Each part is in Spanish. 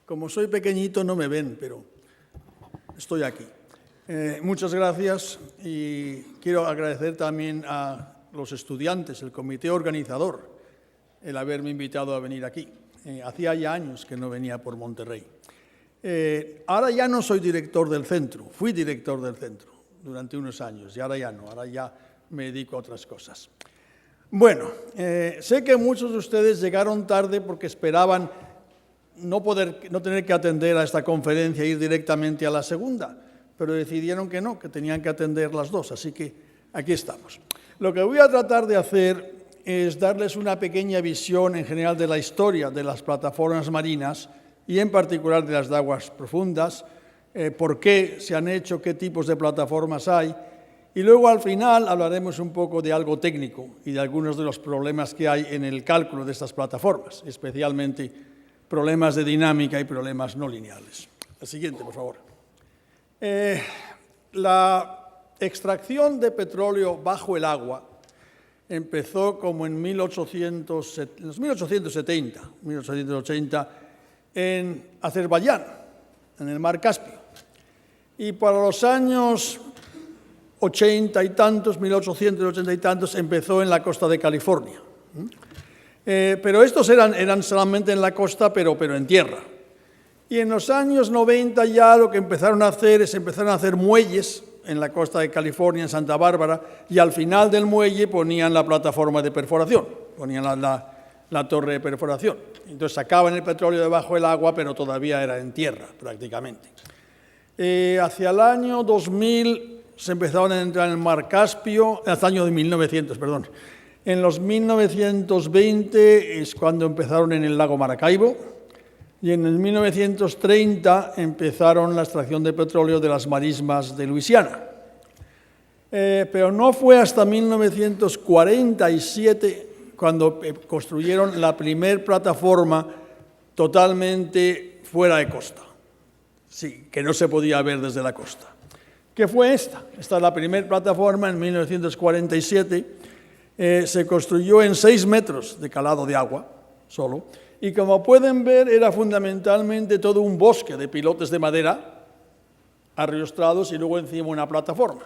Como soy pequeñito no me ven, pero estoy aquí. Muchas gracias y quiero agradecer también a los estudiantes, el comité organizador, el haberme invitado a venir aquí. Hacía ya años que no venía por Monterrey. Ahora ya no soy director del centro, fui director del centro durante unos años y ahora ya no, ahora ya me dedico a otras cosas. Bueno, sé que muchos de ustedes llegaron tarde porque esperaban no tener que atender a esta conferencia e ir directamente a la segunda, pero decidieron que no, que tenían que atender las dos, así que aquí estamos. Lo que voy a tratar de hacer es darles una pequeña visión en general de la historia de las plataformas marinas y en particular de las de aguas profundas, por qué se han hecho, qué tipos de plataformas hay, y luego al final hablaremos un poco de algo técnico y de algunos de los problemas que hay en el cálculo de estas plataformas, especialmente problemas de dinámica y problemas no lineales. El siguiente, por favor. La extracción de petróleo bajo el agua empezó como en 1870, 1880, en Azerbaiyán, en el mar Caspio. Y para los años 80 y tantos, 1880 y tantos, empezó en la costa de California. Pero estos eran solamente en la costa, pero en tierra. Y en los años 90 ya lo que empezaron a hacer es empezaron a hacer muelles en la costa de California, en Santa Bárbara, y al final del muelle ponían la plataforma de perforación, ponían la torre de perforación. Entonces sacaban el petróleo debajo del agua, pero todavía era en tierra prácticamente. Hacia el año 2000 se empezaron a entrar en el mar Caspio, hasta el año de 1900, perdón. En los 1920 es cuando empezaron en el lago Maracaibo y en el 1930 empezaron la extracción de petróleo de las marismas de Luisiana. Pero no fue hasta 1947 cuando construyeron la primer plataforma totalmente fuera de costa. Sí, que no se podía ver desde la costa. ¿Qué fue esta? Esta es la primera plataforma en 1947. Se construyó en 6 metros de calado de agua, solo, y como pueden ver era fundamentalmente todo un bosque de pilotes de madera arriostrados y luego encima una plataforma.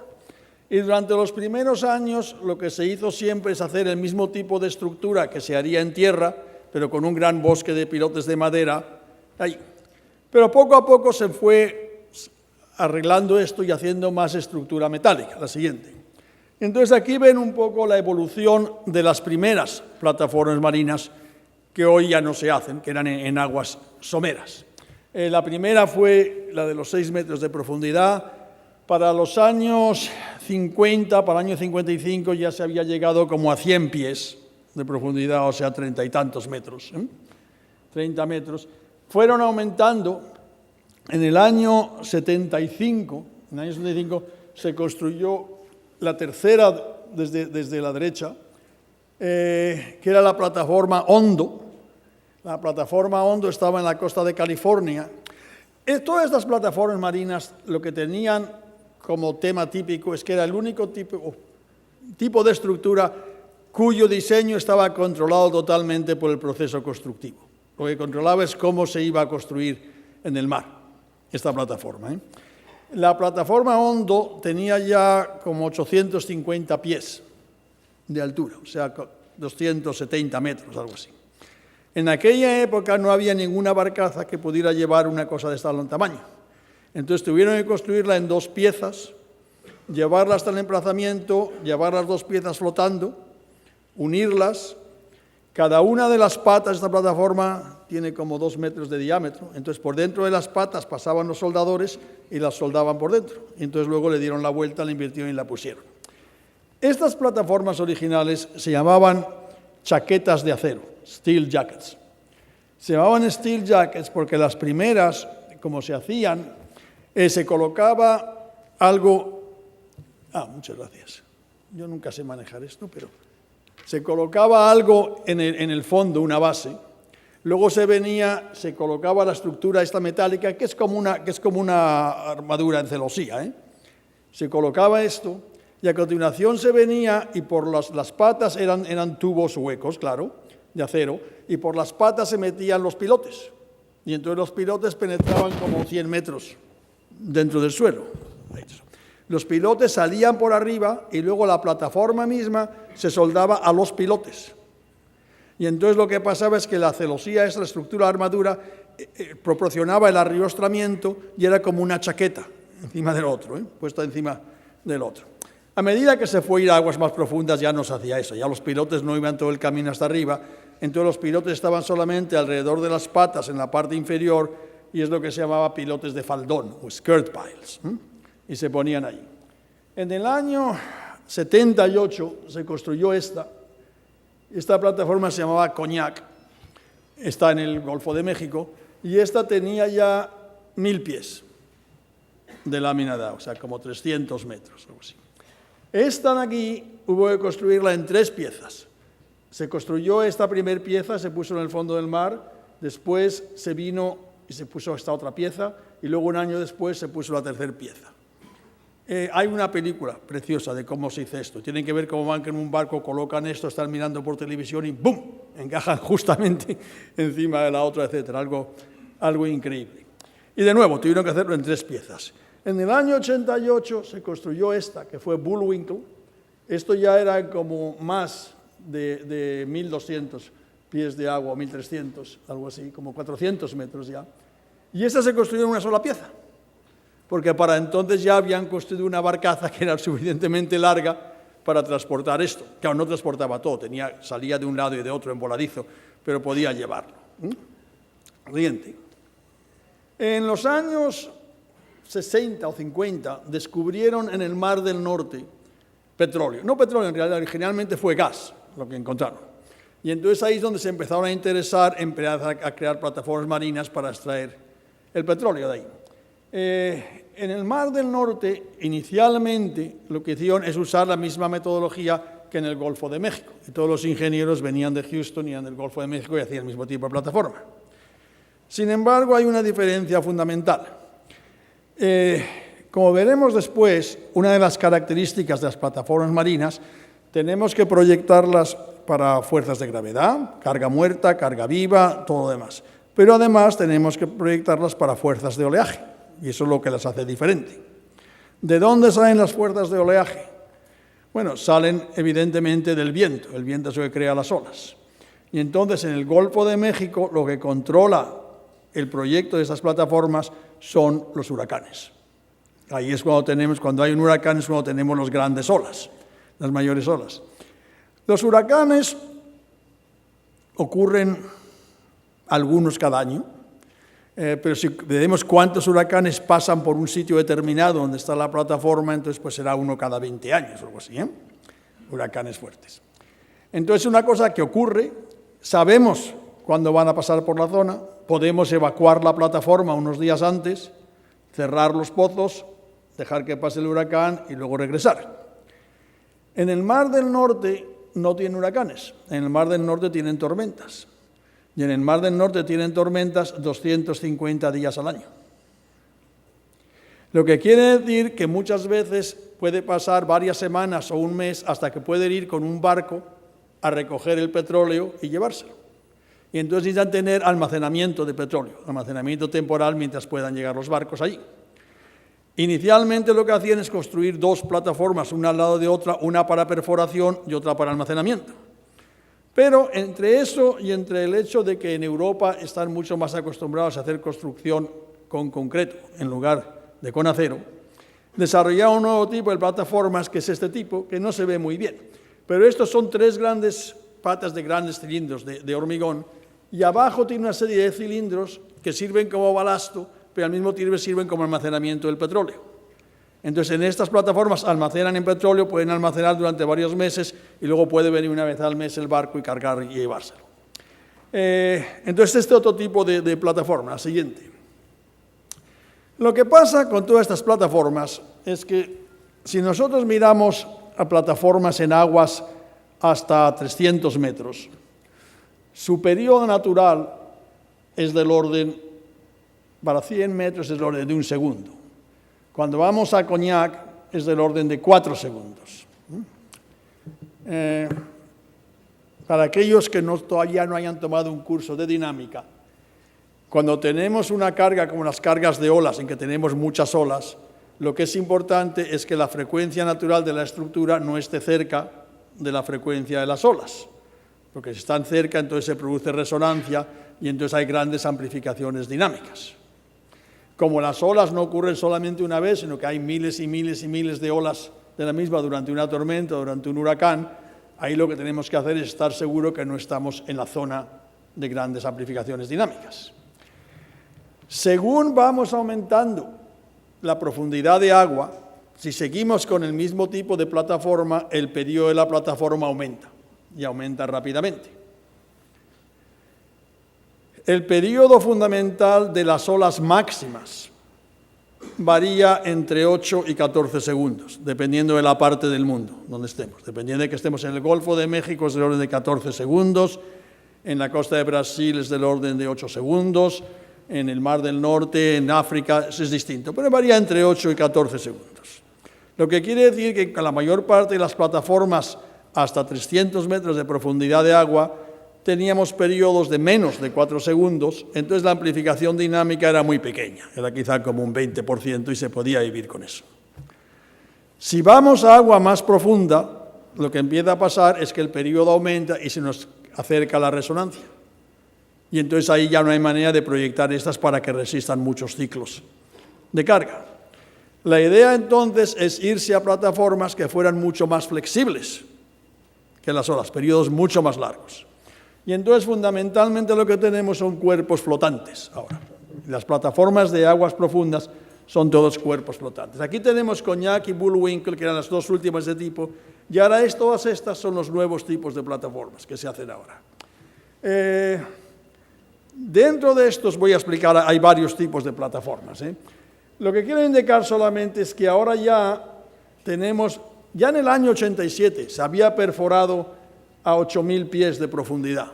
Y durante los primeros años lo que se hizo siempre es hacer el mismo tipo de estructura que se haría en tierra, pero con un gran bosque de pilotes de madera ahí. Pero poco a poco se fue arreglando esto y haciendo más estructura metálica. La siguiente. Entonces aquí ven un poco la evolución de las primeras plataformas marinas que hoy ya no se hacen, que eran en aguas someras. La primera fue la de los 6 metros de profundidad. Para los años 50, para el año 55 ya se había llegado como a 100 pies de profundidad, o sea, 30 y tantos metros. 30 metros. Fueron aumentando. En el año 75, se construyó la tercera desde la derecha, que era la plataforma Hondo. La plataforma Hondo estaba en la costa de California. Todas estas plataformas marinas lo que tenían como tema típico es que era el único tipo de estructura cuyo diseño estaba controlado totalmente por el proceso constructivo. Lo que controlaba es cómo se iba a construir en el mar esta plataforma. La plataforma Hondo tenía ya como 850 pies de altura, o sea, 270 metros, algo así. En aquella época no había ninguna barcaza que pudiera llevar una cosa de tal tamaño. Entonces tuvieron que construirla en 2 piezas, llevarla hasta el emplazamiento, llevar las 2 piezas flotando, unirlas. Cada una de las patas de esta plataforma tiene como 2 metros de diámetro. Entonces, por dentro de las patas pasaban los soldadores y las soldaban por dentro. Entonces, luego le dieron la vuelta, la invirtieron y la pusieron. Estas plataformas originales se llamaban chaquetas de acero, steel jackets. Se llamaban steel jackets porque las primeras, como se hacían, se colocaba algo... muchas gracias. Yo nunca sé manejar esto, pero... Se colocaba algo en el fondo, una base, luego se colocaba la estructura esta metálica, que es como una armadura en celosía, Se colocaba esto, y a continuación se venía, y por las patas eran tubos huecos, claro, de acero, y por las patas se metían los pilotes. Y entonces los pilotes penetraban como 100 metros dentro del suelo. Los pilotes salían por arriba y luego la plataforma misma se soldaba a los pilotes. Y entonces lo que pasaba es que la celosía, esa estructura de armadura, proporcionaba el arriostramiento y era como una chaqueta encima del otro, puesta encima del otro. A medida que se fue a ir a aguas más profundas ya no se hacía eso, ya los pilotes no iban todo el camino hasta arriba, entonces los pilotes estaban solamente alrededor de las patas en la parte inferior y es lo que se llamaba pilotes de faldón o skirt piles, y se ponían ahí. En el año 78 se construyó esta plataforma se llamaba Cognac, está en el Golfo de México, y esta tenía ya 1000 pies de lámina de agua, o sea, como 300 metros, algo así. Esta de aquí hubo que construirla en 3 piezas. Se construyó esta primera pieza, se puso en el fondo del mar, después se vino y se puso esta otra pieza, y luego un año después se puso la tercera pieza. Hay una película preciosa de cómo se hizo esto. Tienen que ver cómo van en un barco, colocan esto, están mirando por televisión y ¡bum!, encajan justamente encima de la otra, etc. Algo increíble. Y de nuevo, tuvieron que hacerlo en 3 piezas. En el año 88 se construyó esta, que fue Bullwinkle. Esto ya era como más de 1.200 pies de agua, 1.300, algo así, como 400 metros ya. Y esta se construyó en una sola pieza, porque para entonces ya habían construido una barcaza que era suficientemente larga para transportar esto. Claro, no transportaba todo, salía de un lado y de otro en voladizo, pero podía llevarlo. Siguiente. En los años 60 o 50 descubrieron en el Mar del Norte petróleo. No petróleo, en realidad originalmente fue gas lo que encontraron. Y entonces ahí es donde se empezaron a interesar en empezar a crear plataformas marinas para extraer el petróleo de ahí. En el Mar del Norte, inicialmente, lo que hicieron es usar la misma metodología que en el Golfo de México. Y todos los ingenieros venían de Houston y del Golfo de México y hacían el mismo tipo de plataforma. Sin embargo, hay una diferencia fundamental. Como veremos después, una de las características de las plataformas marinas, tenemos que proyectarlas para fuerzas de gravedad, carga muerta, carga viva, todo lo demás. Pero además tenemos que proyectarlas para fuerzas de oleaje, y eso es lo que las hace diferente. ¿De dónde salen las fuerzas de oleaje? Bueno, salen evidentemente del viento. El viento es lo que crea las olas. Y entonces en el Golfo de México lo que controla el proyecto de estas plataformas son los huracanes. Ahí es cuando hay un huracán, es cuando tenemos las grandes olas, las mayores olas. Los huracanes ocurren algunos cada año, pero si vemos cuántos huracanes pasan por un sitio determinado donde está la plataforma, entonces pues será uno cada 20 años o algo así, huracanes fuertes. Entonces una cosa que ocurre, sabemos cuándo van a pasar por la zona, podemos evacuar la plataforma unos días antes, cerrar los pozos, dejar que pase el huracán y luego regresar. En el Mar del Norte no tienen huracanes, en el Mar del Norte tienen tormentas. Y en el Mar del Norte tienen tormentas 250 días al año. Lo que quiere decir que muchas veces puede pasar varias semanas o un mes hasta que pueden ir con un barco a recoger el petróleo y llevárselo. Y entonces necesitan tener almacenamiento de petróleo, almacenamiento temporal mientras puedan llegar los barcos allí. Inicialmente lo que hacían es construir 2 plataformas, una al lado de otra, una para perforación y otra para almacenamiento. Pero entre eso y entre el hecho de que en Europa están mucho más acostumbrados a hacer construcción con concreto en lugar de con acero, desarrollaron un nuevo tipo de plataformas, que es este tipo, que no se ve muy bien. Pero estos son 3 grandes patas de grandes cilindros de hormigón, y abajo tiene una serie de cilindros que sirven como balasto, pero al mismo tiempo sirven como almacenamiento del petróleo. Entonces, en estas plataformas almacenan en petróleo, pueden almacenar durante varios meses y luego puede venir una vez al mes el barco y cargar y llevárselo. Entonces, este otro tipo de plataforma, la siguiente. Lo que pasa con todas estas plataformas es que si nosotros miramos a plataformas en aguas hasta 300 metros, su periodo natural es del orden, para 100 metros es del orden de 1 segundo. Cuando vamos a Cognac es del orden de 4 segundos. Para aquellos que todavía no hayan tomado un curso de dinámica, Cuando tenemos una carga como las cargas de olas, en que tenemos muchas olas, lo que es importante es que la frecuencia natural de la estructura no esté cerca de la frecuencia de las olas, porque si están cerca, entonces se produce resonancia y entonces hay grandes amplificaciones dinámicas. Como las olas no ocurren solamente una vez, sino que hay miles y miles y miles de olas de la misma durante una tormenta, durante un huracán, ahí lo que tenemos que hacer es estar seguros que no estamos en la zona de grandes amplificaciones dinámicas. Según vamos aumentando la profundidad de agua, si seguimos con el mismo tipo de plataforma, el periodo de la plataforma aumenta, y aumenta rápidamente. El periodo fundamental de las olas máximas varía entre 8 y 14 segundos, dependiendo de la parte del mundo donde estemos. Dependiendo de que estemos en el Golfo de México es del orden de 14 segundos, en la costa de Brasil es del orden de 8 segundos, en el Mar del Norte, en África, es distinto, pero varía entre 8 y 14 segundos. Lo que quiere decir que con la mayor parte de las plataformas hasta 300 metros de profundidad de agua teníamos periodos de menos de 4 segundos, entonces la amplificación dinámica era muy pequeña, era quizá como un 20% y se podía vivir con eso. Si vamos a agua más profunda, lo que empieza a pasar es que el periodo aumenta y se nos acerca la resonancia. Y entonces ahí ya no hay manera de proyectar estas para que resistan muchos ciclos de carga. La idea entonces es irse a plataformas que fueran mucho más flexibles que las olas, periodos mucho más largos. Y entonces fundamentalmente lo que tenemos son cuerpos flotantes ahora. Las plataformas de aguas profundas son todos cuerpos flotantes. Aquí tenemos Cognac y Bullwinkle, que eran las dos últimas de tipo, y ahora todas estas son los nuevos tipos de plataformas que se hacen ahora. Dentro de estos voy a explicar, hay varios tipos de plataformas. Lo que quiero indicar solamente es que ahora ya tenemos, ya en el año 87 se había perforado a 8.000 pies de profundidad.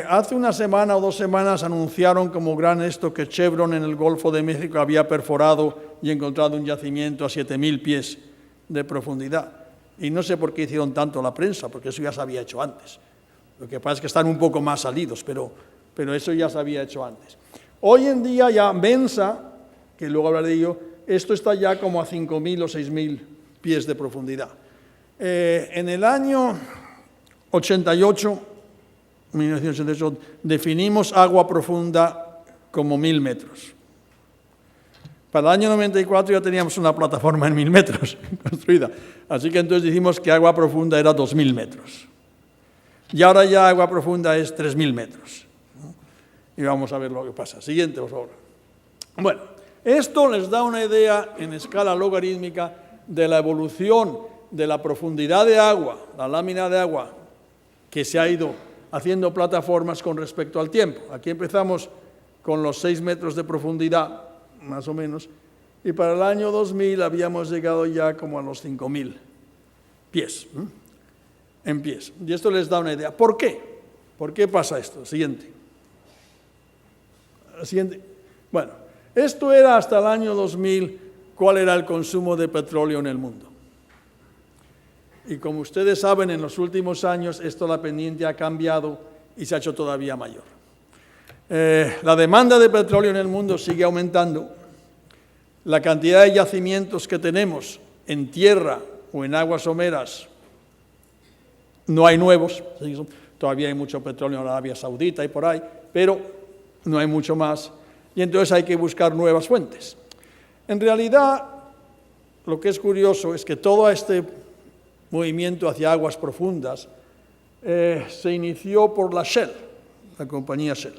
Hace una semana o 2 semanas anunciaron como gran esto que Chevron en el Golfo de México había perforado y encontrado un yacimiento a 7.000 pies de profundidad. Y no sé por qué hicieron tanto la prensa, porque eso ya se había hecho antes. Lo que pasa es que están un poco más salidos, pero eso ya se había hecho antes. Hoy en día ya Mensa, que luego hablaré de ello, esto está ya como a 5.000 o 6.000 pies de profundidad. En el año 1988, definimos agua profunda como 1.000 metros. Para el año 94 ya teníamos una plataforma en 1.000 metros construida, así que entonces dijimos que agua profunda era 2.000 metros. Y ahora ya agua profunda es 3.000 metros. Y vamos a ver lo que pasa. Siguiente, por favor. Bueno, esto les da una idea en escala logarítmica de la evolución de la profundidad de agua, la lámina de agua, que se ha ido haciendo plataformas con respecto al tiempo. Aquí empezamos con los 6 metros de profundidad, más o menos, y para el año 2000 habíamos llegado ya como a los 5.000 pies. En pies. Y esto les da una idea. ¿Por qué? ¿Por qué pasa esto? Siguiente. Bueno, esto era hasta el año 2000, cuál era el consumo de petróleo en el mundo. Y como ustedes saben, en los últimos años, la pendiente ha cambiado y se ha hecho todavía mayor. La demanda de petróleo en el mundo sigue aumentando. La cantidad de yacimientos que tenemos en tierra o en aguas someras, no hay nuevos, todavía hay mucho petróleo en Arabia Saudita y por ahí, pero no hay mucho más, y entonces hay que buscar nuevas fuentes. En realidad, lo que es curioso es que todo este movimiento hacia aguas profundas se inició por la Shell, la compañía Shell,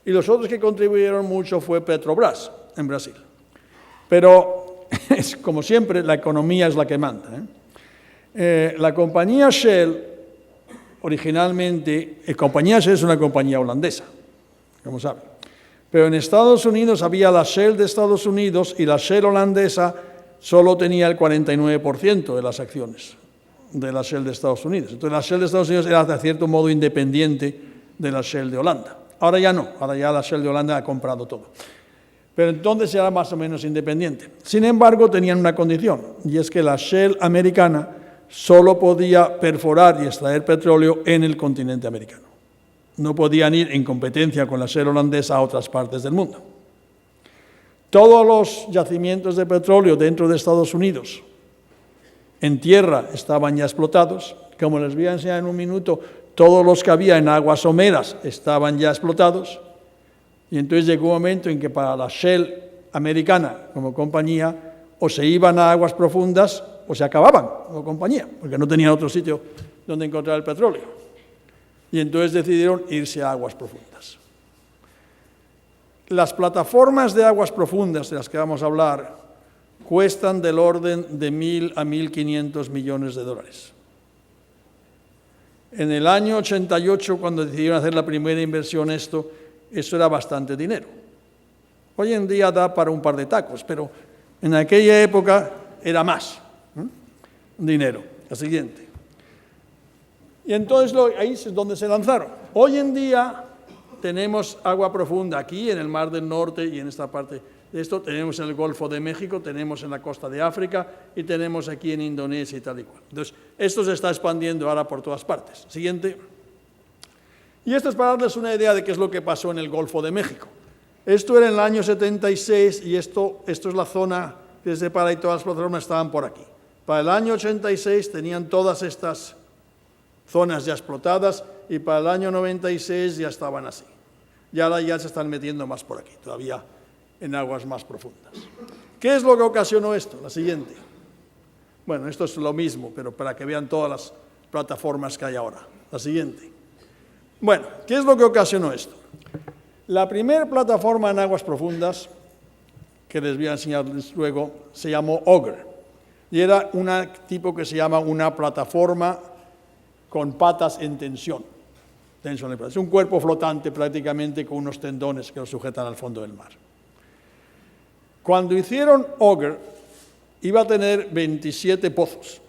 y los otros que contribuyeron mucho fue Petrobras, en Brasil. Pero, como siempre, la economía es la que manda. La compañía Shell, originalmente, compañía Shell es una compañía holandesa, como saben, pero en Estados Unidos había la Shell de Estados Unidos y la Shell holandesa solo tenía el 49% de las acciones de la Shell de Estados Unidos. Entonces la Shell de Estados Unidos era de cierto modo independiente de la Shell de Holanda. Ahora ya no, ahora ya la Shell de Holanda ha comprado todo. Pero entonces era más o menos independiente. Sin embargo, tenían una condición, y es que la Shell americana solo podía perforar y extraer petróleo en el continente americano. No podían ir en competencia con la Shell holandesa a otras partes del mundo. Todos los yacimientos de petróleo dentro de Estados Unidos en tierra estaban ya explotados. Como les voy a enseñar en un minuto, todos los que había en aguas someras estaban ya explotados. Y entonces llegó un momento en que para la Shell americana como compañía o se iban a aguas profundas o se acababan como compañía, porque no tenían otro sitio donde encontrar el petróleo. Y entonces decidieron irse a aguas profundas. Las plataformas de aguas profundas de las que vamos a hablar cuestan del orden de 1.000 a 1.500 millones de dólares. En el año 88, cuando decidieron hacer la primera inversión eso era bastante dinero. Hoy en día da para un par de tacos, pero en aquella época era más dinero. La siguiente. Y entonces ahí es donde se lanzaron. Hoy en día tenemos agua profunda aquí en el Mar del Norte y en esta parte de esto, tenemos en el Golfo de México, tenemos en la costa de África y tenemos aquí en Indonesia y tal y cual. Entonces, esto se está expandiendo ahora por todas partes. Siguiente. Y esto es para darles una idea de qué es lo que pasó en el Golfo de México. Esto era en el año 76 y esto es la zona que se separa y todas las plataformas estaban por aquí. Para el año 86 tenían todas estas zonas ya explotadas y para el año 96 ya estaban así. Y ahora ya se están metiendo más por aquí, todavía en aguas más profundas. ¿Qué es lo que ocasionó esto? La siguiente. Bueno, esto es lo mismo, pero para que vean todas las plataformas que hay ahora. La siguiente. Bueno, ¿qué es lo que ocasionó esto? La primera plataforma en aguas profundas, que les voy a enseñarles luego, se llamó Auger. Y era un tipo que se llama una plataforma con patas en tensión. Es un cuerpo flotante prácticamente con unos tendones que lo sujetan al fondo del mar. Cuando hicieron Auger, iba a tener 27 pozos.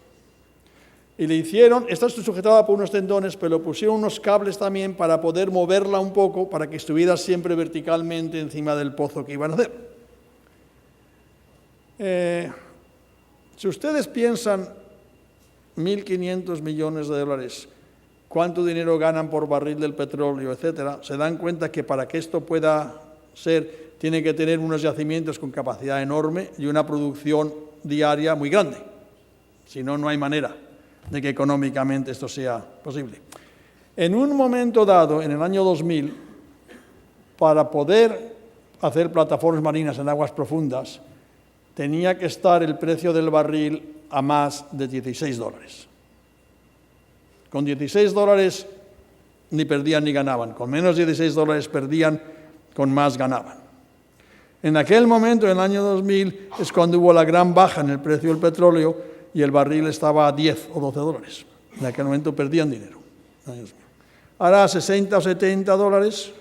Y le hicieron, esta está sujetada por unos tendones, pero pusieron unos cables también para poder moverla un poco, para que estuviera siempre verticalmente encima del pozo que iban a hacer. Si ustedes piensan 1.500 millones de dólares, cuánto dinero ganan por barril del petróleo, etcétera, se dan cuenta que para que esto pueda ser, tiene que tener unos yacimientos con capacidad enorme y una producción diaria muy grande. Si no, no hay manera de que económicamente esto sea posible. En un momento dado, en el año 2000, para poder hacer plataformas marinas en aguas profundas, tenía que estar el precio del barril a más de $16. Con $16 ni perdían ni ganaban. Con menos de $16 perdían, con más ganaban. En aquel momento, en el año 2000, es cuando hubo la gran baja en el precio del petróleo y el barril estaba a $10 o $12. En aquel momento perdían dinero. Ahora a $60 o $70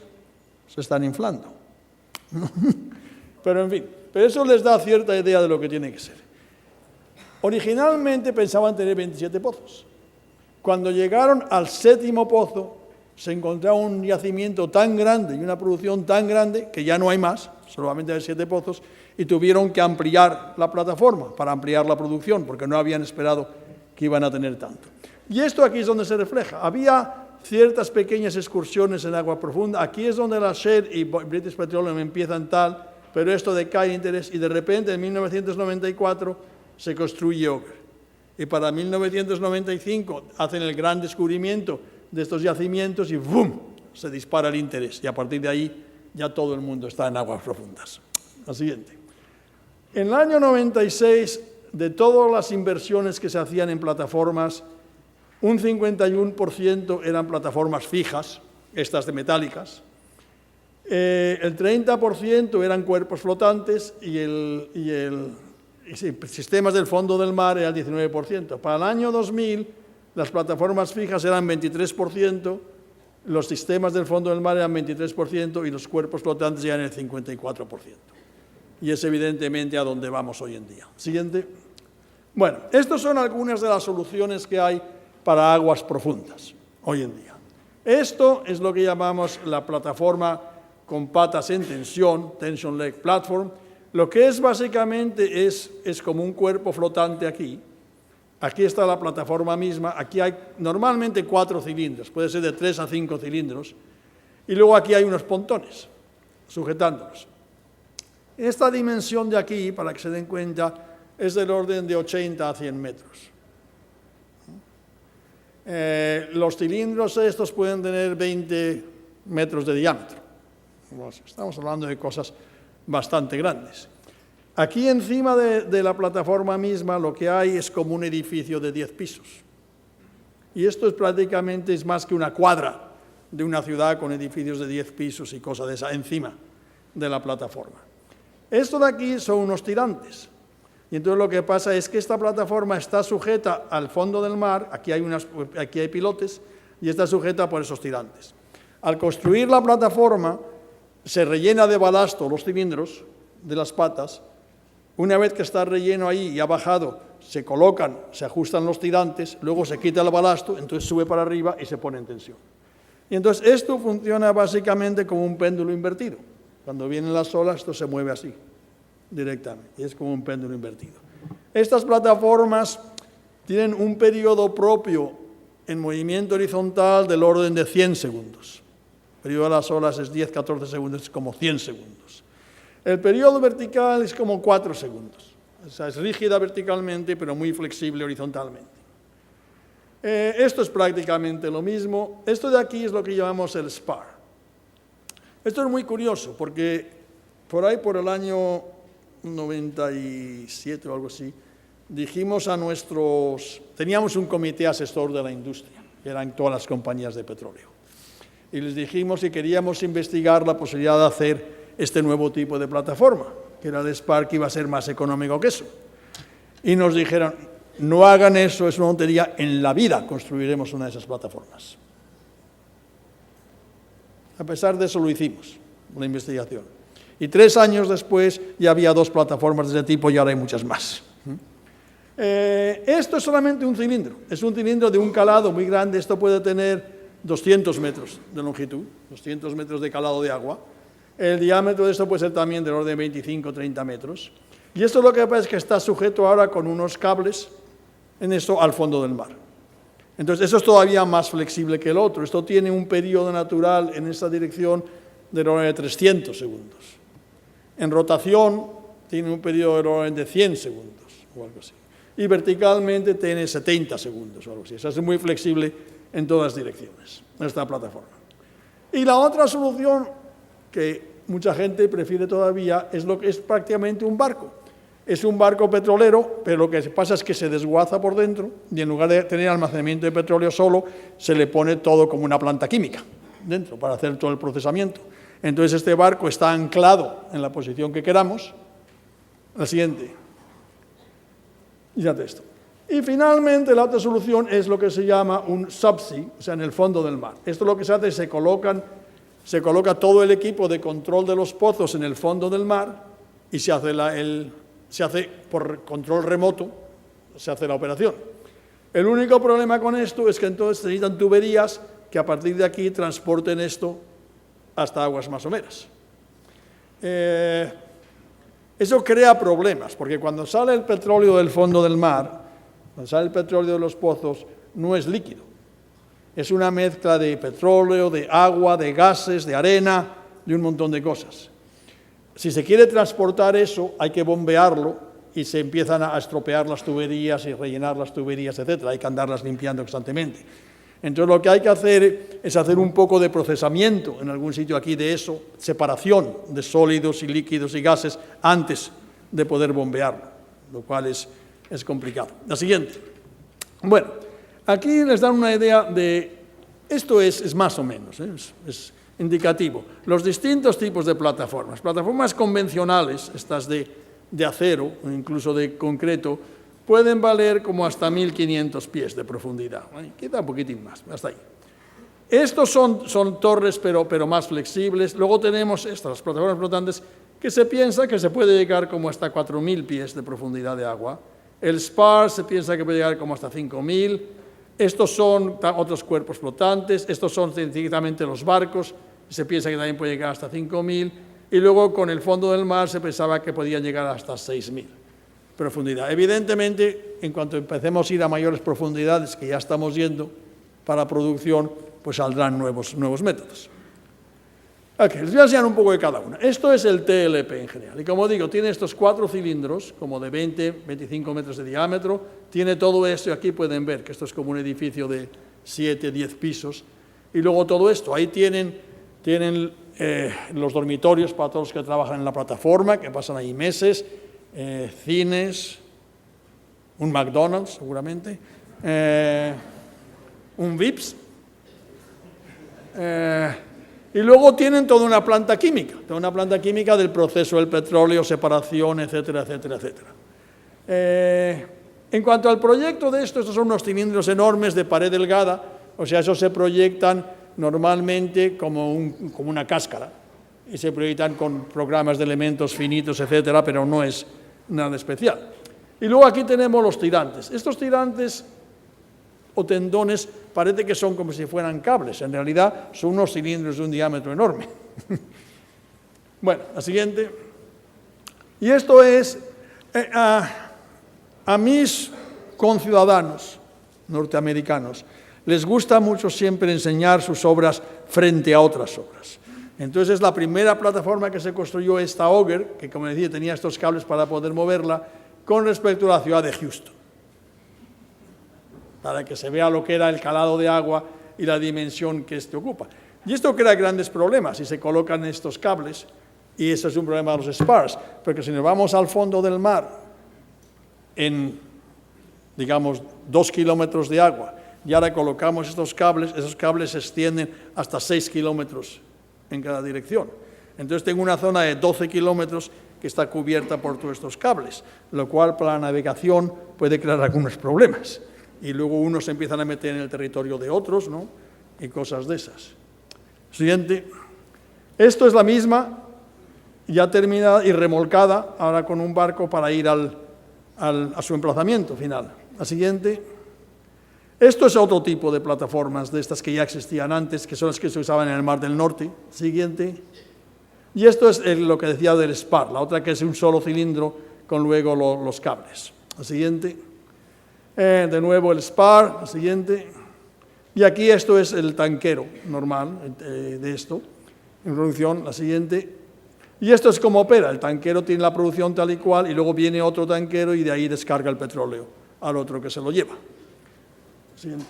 se están inflando. Pero en fin, pero eso les da cierta idea de lo que tiene que ser. Originalmente pensaban tener 27 pozos. Cuando llegaron al 7º pozo, se encontraron un yacimiento tan grande y una producción tan grande que ya no hay más, solamente hay 7 pozos, y tuvieron que ampliar la plataforma para ampliar la producción, porque no habían esperado que iban a tener tanto. Y esto aquí es donde se refleja. Había ciertas pequeñas excursiones en agua profunda. Aquí es donde la Shell y British Petroleum empiezan tal, pero esto decae interés y de repente en 1994 se construye Auger. Y para 1995 hacen el gran descubrimiento de estos yacimientos y ¡bum!, se dispara el interés. Y a partir de ahí ya todo el mundo está en aguas profundas. La siguiente. En el año 96, de todas las inversiones que se hacían en plataformas, un 51% eran plataformas fijas, estas de metálicas, el 30% eran cuerpos flotantes y sistemas del fondo del mar era el 19%. Para el año 2000, las plataformas fijas eran 23%, los sistemas del fondo del mar eran 23% y los cuerpos flotantes eran el 54%. Y es evidentemente a donde vamos hoy en día. Siguiente. Bueno, estas son algunas de las soluciones que hay para aguas profundas hoy en día. Esto es lo que llamamos la plataforma con patas en tensión, tension leg platform. Lo que es básicamente es como un cuerpo flotante aquí. Aquí está la plataforma misma. Aquí hay normalmente 4 cilindros, puede ser de 3 a 5 cilindros, Y luego aquí hay unos pontones sujetándolos. Esta dimensión de aquí, para que se den cuenta, es del orden de 80 a 100 metros. Los cilindros estos pueden tener 20 metros de diámetro. Estamos hablando de cosas bastante grandes. Aquí encima de la plataforma misma lo que hay es como un edificio de 10 pisos. Y esto es prácticamente más que una cuadra de una ciudad con edificios de 10 pisos y cosas de esa encima de la plataforma. Esto de aquí son unos tirantes. Y entonces lo que pasa es que esta plataforma está sujeta al fondo del mar, aquí hay pilotes, y está sujeta por esos tirantes. Al construir la plataforma, se rellena de balasto los cilindros de las patas. Una vez que está relleno ahí y ha bajado, se colocan, se ajustan los tirantes, luego se quita el balasto, entonces sube para arriba y se pone en tensión. Y entonces esto funciona básicamente como un péndulo invertido. Cuando vienen las olas, esto se mueve así, directamente, y es como un péndulo invertido. Estas plataformas tienen un periodo propio en movimiento horizontal del orden de 100 segundos. El periodo de las olas es 10-14 segundos, es como 100 segundos. El periodo vertical es como 4 segundos. O sea, es rígida verticalmente, pero muy flexible horizontalmente. Esto es prácticamente lo mismo. Esto de aquí es lo que llamamos el spar. Esto es muy curioso, porque por ahí, por el año 97 o algo así, dijimos teníamos un comité asesor de la industria, que eran todas las compañías de petróleo, y les dijimos que queríamos investigar la posibilidad de hacer este nuevo tipo de plataforma, que era el spar, que iba a ser más económico que eso. Y nos dijeron, no hagan eso, es una tontería, en la vida construiremos una de esas plataformas. A pesar de eso lo hicimos, la investigación. Y 3 años después ya había 2 plataformas de ese tipo y ahora hay muchas más. Esto es solamente un cilindro, es un cilindro de un calado muy grande. Esto puede tener 200 metros de longitud, 200 metros de calado de agua. El diámetro de esto puede ser también del orden de 25 o 30 metros. Y esto lo que pasa es que está sujeto ahora con unos cables en esto al fondo del mar. Entonces, eso es todavía más flexible que el otro. Esto tiene un periodo natural en esta dirección del orden de 300 segundos. En rotación tiene un periodo del orden de 100 segundos o algo así. Y verticalmente tiene 70 segundos o algo así. O sea, es muy flexible en todas direcciones, esta plataforma. Y la otra solución que mucha gente prefiere todavía es lo que es prácticamente un barco. Es un barco petrolero, pero lo que pasa es que se desguaza por dentro y en lugar de tener almacenamiento de petróleo solo, se le pone todo como una planta química dentro para hacer todo el procesamiento. Entonces este barco está anclado en la posición que queramos. La siguiente. Fíjate esto. Y finalmente la otra solución es lo que se llama un subsea, o sea, en el fondo del mar. Esto lo que se hace es se coloca todo el equipo de control de los pozos en el fondo del mar y se hace por control remoto, se hace la operación. El único problema con esto es que entonces necesitan tuberías que a partir de aquí transporten esto hasta aguas más someras. Eso crea problemas, porque cuando sale el petróleo del fondo del mar, cuando sale el petróleo de los pozos, no es líquido. Es una mezcla de petróleo, de agua, de gases, de arena, de un montón de cosas. Si se quiere transportar eso, hay que bombearlo y se empiezan a estropear las tuberías y rellenar las tuberías, etc. Hay que andarlas limpiando constantemente. Entonces lo que hay que hacer es hacer un poco de procesamiento en algún sitio aquí de eso, separación de sólidos y líquidos y gases antes de poder bombearlo, lo cual es complicado. La siguiente. Bueno, aquí les dan una idea de, esto es más o menos, es indicativo. Los distintos tipos de plataformas convencionales, estas de acero, o incluso de concreto, pueden valer como hasta 1.500 pies de profundidad. Queda un poquitín más, hasta ahí. Estos son torres, pero más flexibles. Luego tenemos estas plataformas flotantes que se piensa que se puede llegar como hasta 4.000 pies de profundidad de agua. El spar se piensa que puede llegar como hasta 5.000. Estos son otros cuerpos flotantes. Estos son sencillamente los barcos. Se piensa que también puede llegar hasta 5.000. Y luego con el fondo del mar se pensaba que podían llegar hasta 6.000 profundidad. Evidentemente, en cuanto empecemos a ir a mayores profundidades, que ya estamos yendo para producción, pues saldrán nuevos métodos. Ok, les voy a enseñar un poco de cada una. Esto es el TLP en general. Y como digo, tiene estos 4 cilindros, como de 20, 25 metros de diámetro. Tiene todo esto, y aquí pueden ver que esto es como un edificio de 7, 10 pisos. Y luego todo esto, ahí tienen los dormitorios para todos los que trabajan en la plataforma, que pasan ahí meses, cines, un McDonald's seguramente, un Vips, y luego tienen toda una planta química del proceso del petróleo, separación, etcétera, etcétera, etcétera. En cuanto al proyecto de estos son unos cilindros enormes de pared delgada, o sea, esos se proyectan normalmente como una cáscara, y se proyectan con programas de elementos finitos, etcétera, pero no es nada especial. Y luego aquí tenemos los tirantes. Estos tirantes o tendones parece que son como si fueran cables, en realidad son unos cilindros de un diámetro enorme. Bueno, la siguiente. Y esto es a mis conciudadanos norteamericanos les gusta mucho siempre enseñar sus obras frente a otras obras. Entonces es la primera plataforma que se construyó esta Auger, que como decía tenía estos cables para poder moverla, con respecto a la ciudad de Houston, para que se vea lo que era el calado de agua y la dimensión que este ocupa. Y esto crea grandes problemas si se colocan estos cables, y eso es un problema de los SPARs, porque si nos vamos al fondo del mar, en, digamos, 2 kilómetros de agua, y ahora colocamos estos cables, esos cables se extienden hasta 6 kilómetros en cada dirección. Entonces tengo una zona de 12 kilómetros que está cubierta por todos estos cables, lo cual para la navegación puede crear algunos problemas. Y luego unos se empiezan a meter en el territorio de otros, ¿no? Y cosas de esas. Siguiente. Esto es la misma, ya terminada y remolcada, ahora con un barco para ir a su emplazamiento final. La siguiente. Esto es otro tipo de plataformas de estas que ya existían antes, que son las que se usaban en el Mar del Norte. Siguiente. Y esto es lo que decía del SPAR, la otra que es un solo cilindro con luego los cables. La siguiente. De nuevo el SPAR, la siguiente. Y aquí esto es el tanquero normal de esto, en producción, la siguiente. Y esto es como opera, el tanquero tiene la producción tal y cual, y luego viene otro tanquero y de ahí descarga el petróleo al otro que se lo lleva. Siguiente.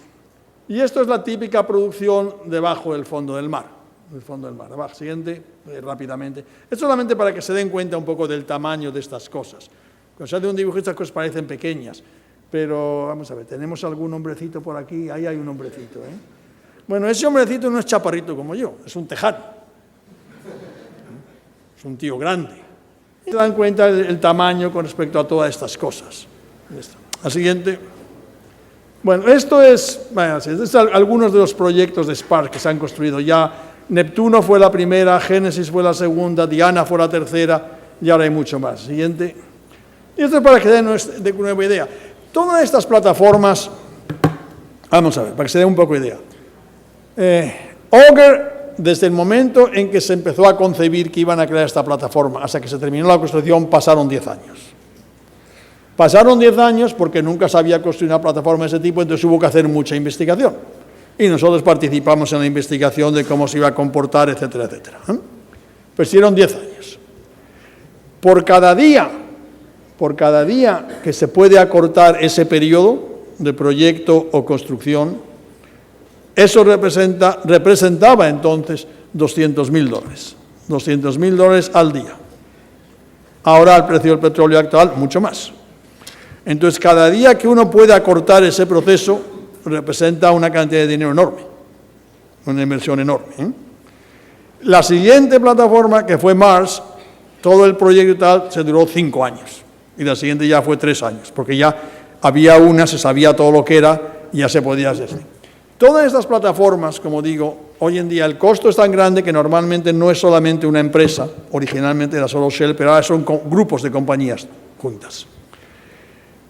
Y esto es la típica producción debajo del fondo del mar. El fondo del mar. Abajo, siguiente, rápidamente. Es solamente para que se den cuenta un poco del tamaño de estas cosas. Cuando se hace un dibujo, estas cosas parecen pequeñas. Pero, vamos a ver, ¿tenemos algún hombrecito por aquí? Ahí hay un hombrecito, ¿eh? Bueno, ese hombrecito no es chaparrito como yo, es un tejano. Es un tío grande. Se dan cuenta el tamaño con respecto a todas estas cosas. La siguiente. Bueno, esto es algunos de los proyectos de SPAR que se han construido ya. Neptuno fue la primera, Génesis fue la segunda, Diana fue la tercera, y ahora hay mucho más. Siguiente. Y esto es para que den una nueva idea. Todas estas plataformas, vamos a ver, para que se den un poco de idea. Auger, desde el momento en que se empezó a concebir que iban a crear esta plataforma, hasta que se terminó la construcción, pasaron 10 años. Pasaron 10 años porque nunca se había construido una plataforma de ese tipo, entonces hubo que hacer mucha investigación. Y nosotros participamos en la investigación de cómo se iba a comportar, etcétera, etcétera. Pues hicieron 10 años. Por cada día que se puede acortar ese periodo de proyecto o construcción, eso representaba entonces $200.000. $200.000 al día. Ahora, al precio del petróleo actual, mucho más. Entonces, cada día que uno puede acortar ese proceso, representa una cantidad de dinero enorme, una inversión enorme. La siguiente plataforma, que fue Mars, todo el proyecto y tal, se duró 5 años. Y la siguiente ya fue 3 años, porque ya había una, se sabía todo lo que era, y ya se podía hacer. Todas estas plataformas, como digo, hoy en día el costo es tan grande que normalmente no es solamente una empresa, originalmente era solo Shell, pero ahora son grupos de compañías juntas.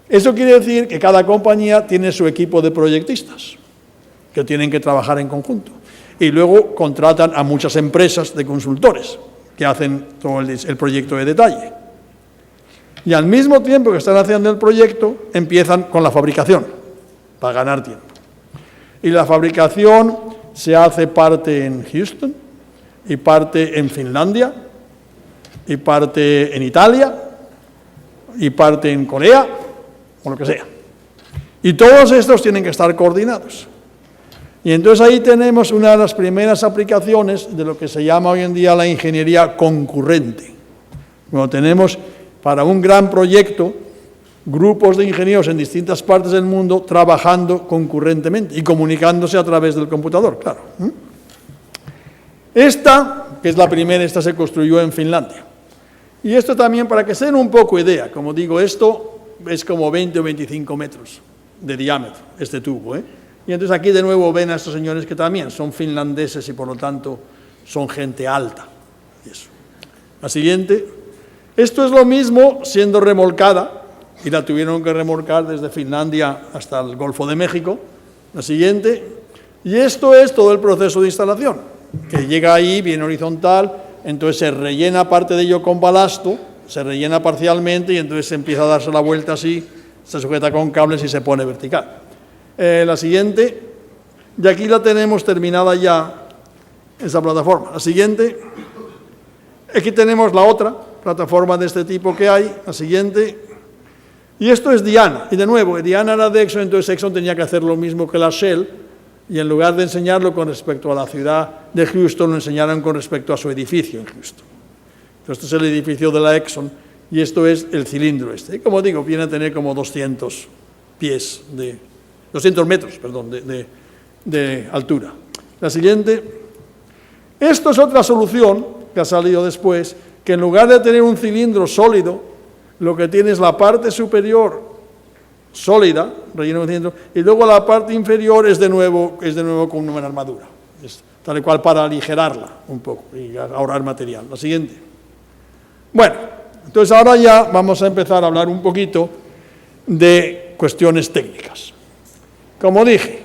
Eso quiere decir que cada compañía tiene su equipo de proyectistas, que tienen que trabajar en conjunto. Y luego contratan a muchas empresas de consultores, que hacen todo el proyecto de detalle. Y al mismo tiempo que están haciendo el proyecto, empiezan con la fabricación, para ganar tiempo. Y la fabricación se hace parte en Houston, y parte en Finlandia, y parte en Italia, y parte en Corea, o lo que sea. Y todos estos tienen que estar coordinados. Y entonces ahí tenemos una de las primeras aplicaciones de lo que se llama hoy en día la ingeniería concurrente. Cuando tenemos para un gran proyecto grupos de ingenieros en distintas partes del mundo trabajando concurrentemente y comunicándose a través del computador, claro. Esta, que es la primera, esta se construyó en Finlandia. Y esto también, para que se den un poco idea, como digo, esto es como 20 o 25 metros de diámetro, este tubo, ¿eh? Y entonces aquí de nuevo ven a estos señores que también son finlandeses y por lo tanto son gente alta. Eso. La siguiente. Esto es lo mismo siendo remolcada, y la tuvieron que remolcar desde Finlandia hasta el Golfo de México. La siguiente. Y esto es todo el proceso de instalación, que llega ahí, viene horizontal, entonces se rellena parte de ello con balasto, se rellena parcialmente y entonces se empieza a darse la vuelta así, se sujeta con cables y se pone vertical. La siguiente, y aquí la tenemos terminada ya, esa plataforma. La siguiente, aquí tenemos la otra plataforma de este tipo que hay, la siguiente, y esto es Diana, y de nuevo, Diana era de Exxon, entonces Exxon tenía que hacer lo mismo que la Shell, y en lugar de enseñarlo con respecto a la ciudad de Houston, lo enseñaron con respecto a su edificio en Houston. Entonces, este es el edificio de la Exxon, y esto es el cilindro este. Y como digo, viene a tener como 200 metros, perdón, de altura. La siguiente. Esto es otra solución que ha salido después, que en lugar de tener un cilindro sólido, lo que tiene es la parte superior sólida, relleno de cilindro, y luego la parte inferior es de nuevo con una armadura, tal y cual para aligerarla un poco y ahorrar material. La siguiente. Bueno, entonces ahora ya vamos a empezar a hablar un poquito de cuestiones técnicas. Como dije,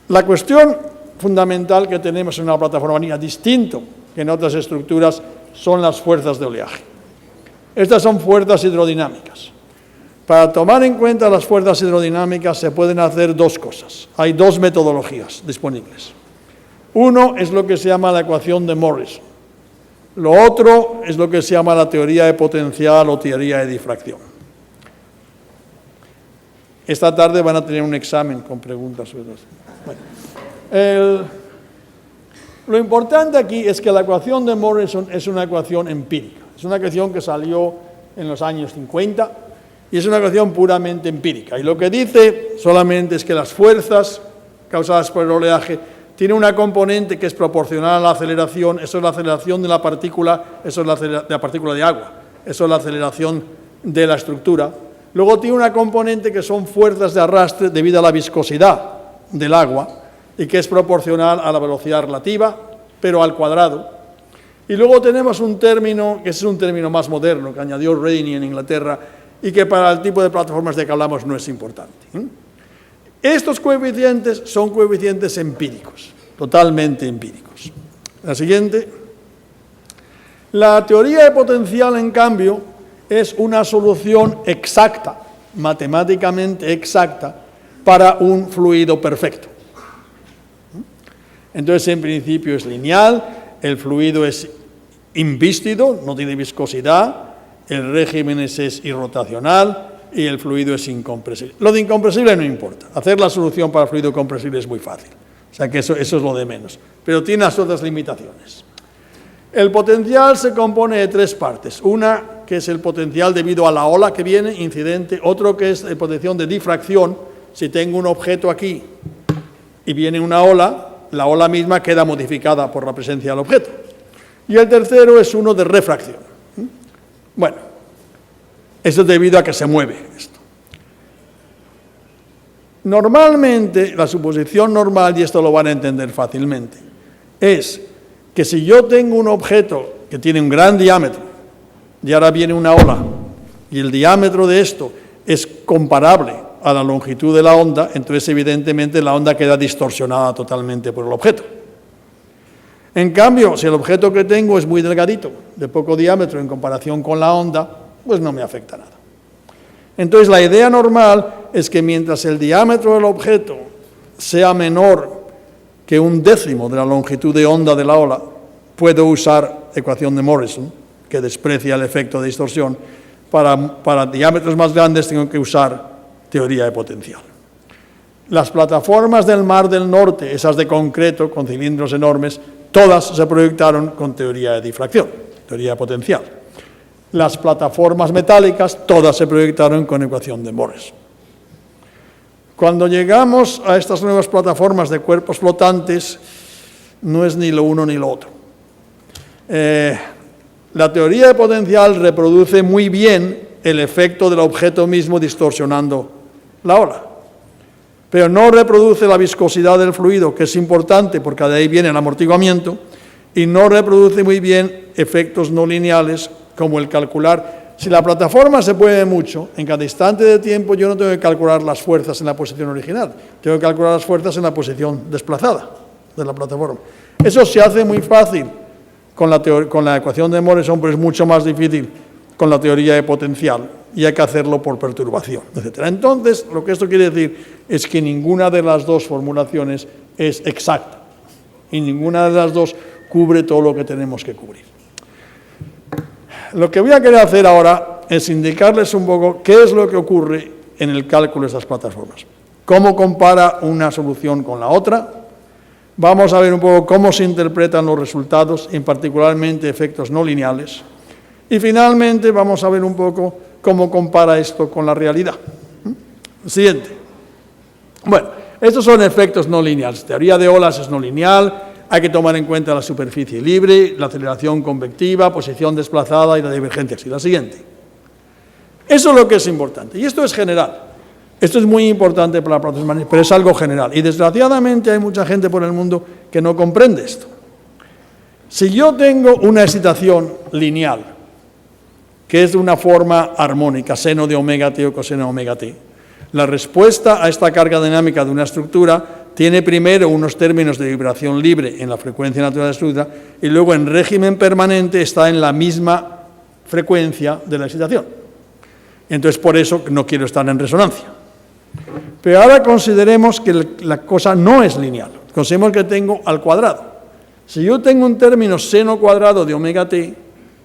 la cuestión fundamental que tenemos en una plataforma marina, distinto que en otras estructuras, son las fuerzas de oleaje. Estas son fuerzas hidrodinámicas. Para tomar en cuenta las fuerzas hidrodinámicas se pueden hacer dos cosas. Hay dos metodologías disponibles. Uno es lo que se llama la ecuación de Morrison. Lo otro es lo que se llama la teoría de potencial o teoría de difracción. Esta tarde van a tener un examen con preguntas sobre eso. Bueno, lo importante aquí es que la ecuación de Morrison es una ecuación empírica. Es una ecuación que salió en los años 50 y es una ecuación puramente empírica. Y lo que dice solamente es que las fuerzas causadas por el oleaje tienen una componente que es proporcional a la aceleración. Eso es la aceleración de la partícula, eso es la partícula de agua, eso es la aceleración de la estructura. Luego tiene una componente que son fuerzas de arrastre debido a la viscosidad del agua y que es proporcional a la velocidad relativa, pero al cuadrado. Y luego tenemos un término, que es un término más moderno, que añadió Rainey en Inglaterra, y que para el tipo de plataformas de que hablamos no es importante. Estos coeficientes son coeficientes empíricos, totalmente empíricos. La siguiente. La teoría de potencial, en cambio, es una solución exacta, matemáticamente exacta, para un fluido perfecto. Entonces, en principio es lineal, el fluido es invístido, no tiene viscosidad, el régimen es irrotacional y el fluido es incompresible. Lo de incompresible no importa, hacer la solución para el fluido compresible es muy fácil, o sea que eso es lo de menos, pero tiene las otras limitaciones. El potencial se compone de tres partes, una que es el potencial debido a la ola que viene, incidente, otro que es el potencial de difracción, si tengo un objeto aquí y viene una ola, la ola misma queda modificada por la presencia del objeto. Y el tercero es uno de refracción. Bueno, eso es debido a que se mueve esto. Normalmente, la suposición normal, y esto lo van a entender fácilmente, es que si yo tengo un objeto que tiene un gran diámetro y ahora viene una ola y el diámetro de esto es comparable a la longitud de la onda, entonces evidentemente la onda queda distorsionada totalmente por el objeto. En cambio, si el objeto que tengo es muy delgadito, de poco diámetro en comparación con la onda, pues no me afecta nada. Entonces la idea normal es que mientras el diámetro del objeto sea menor que 1/10 de la longitud de onda de la ola, puedo usar ecuación de Morrison, que desprecia el efecto de distorsión. Para diámetros más grandes tengo que usar teoría de potencial. Las plataformas del Mar del Norte, esas de concreto, con cilindros enormes, todas se proyectaron con teoría de difracción, teoría de potencial. Las plataformas metálicas, todas se proyectaron con ecuación de Morrison. Cuando llegamos a estas nuevas plataformas de cuerpos flotantes, no es ni lo uno ni lo otro. La teoría de potencial reproduce muy bien el efecto del objeto mismo distorsionando la ola, pero no reproduce la viscosidad del fluido, que es importante porque de ahí viene el amortiguamiento, y no reproduce muy bien efectos no lineales como el calcular. Si la plataforma se mueve mucho, en cada instante de tiempo yo no tengo que calcular las fuerzas en la posición original, tengo que calcular las fuerzas en la posición desplazada de la plataforma. Eso se hace muy fácil con la ecuación de Morrison, pero es mucho más difícil con la teoría de potencial y hay que hacerlo por perturbación, etc. Entonces, lo que esto quiere decir es que ninguna de las dos formulaciones es exacta y ninguna de las dos cubre todo lo que tenemos que cubrir. Lo que voy a querer hacer ahora es indicarles un poco qué es lo que ocurre en el cálculo de estas plataformas. Cómo compara una solución con la otra. Vamos a ver un poco cómo se interpretan los resultados, en particularmente efectos no lineales. Y finalmente vamos a ver un poco cómo compara esto con la realidad. Siguiente. Bueno, estos son efectos no lineales. Teoría de olas es no lineal. Hay que tomar en cuenta la superficie libre, la aceleración convectiva, posición desplazada y la divergencia. Así, la siguiente. Eso es lo que es importante. Y esto es general. Esto es muy importante para la plataforma, pero es algo general. Y desgraciadamente hay mucha gente por el mundo que no comprende esto. Si yo tengo una excitación lineal, que es de una forma armónica, seno de omega t o coseno de omega t, la respuesta a esta carga dinámica de una estructura tiene primero unos términos de vibración libre en la frecuencia natural de la estructura y luego en régimen permanente está en la misma frecuencia de la excitación. Entonces, por eso no quiero estar en resonancia. Pero ahora consideremos que la cosa no es lineal. Consideremos que tengo al cuadrado. Si yo tengo un término seno cuadrado de omega t,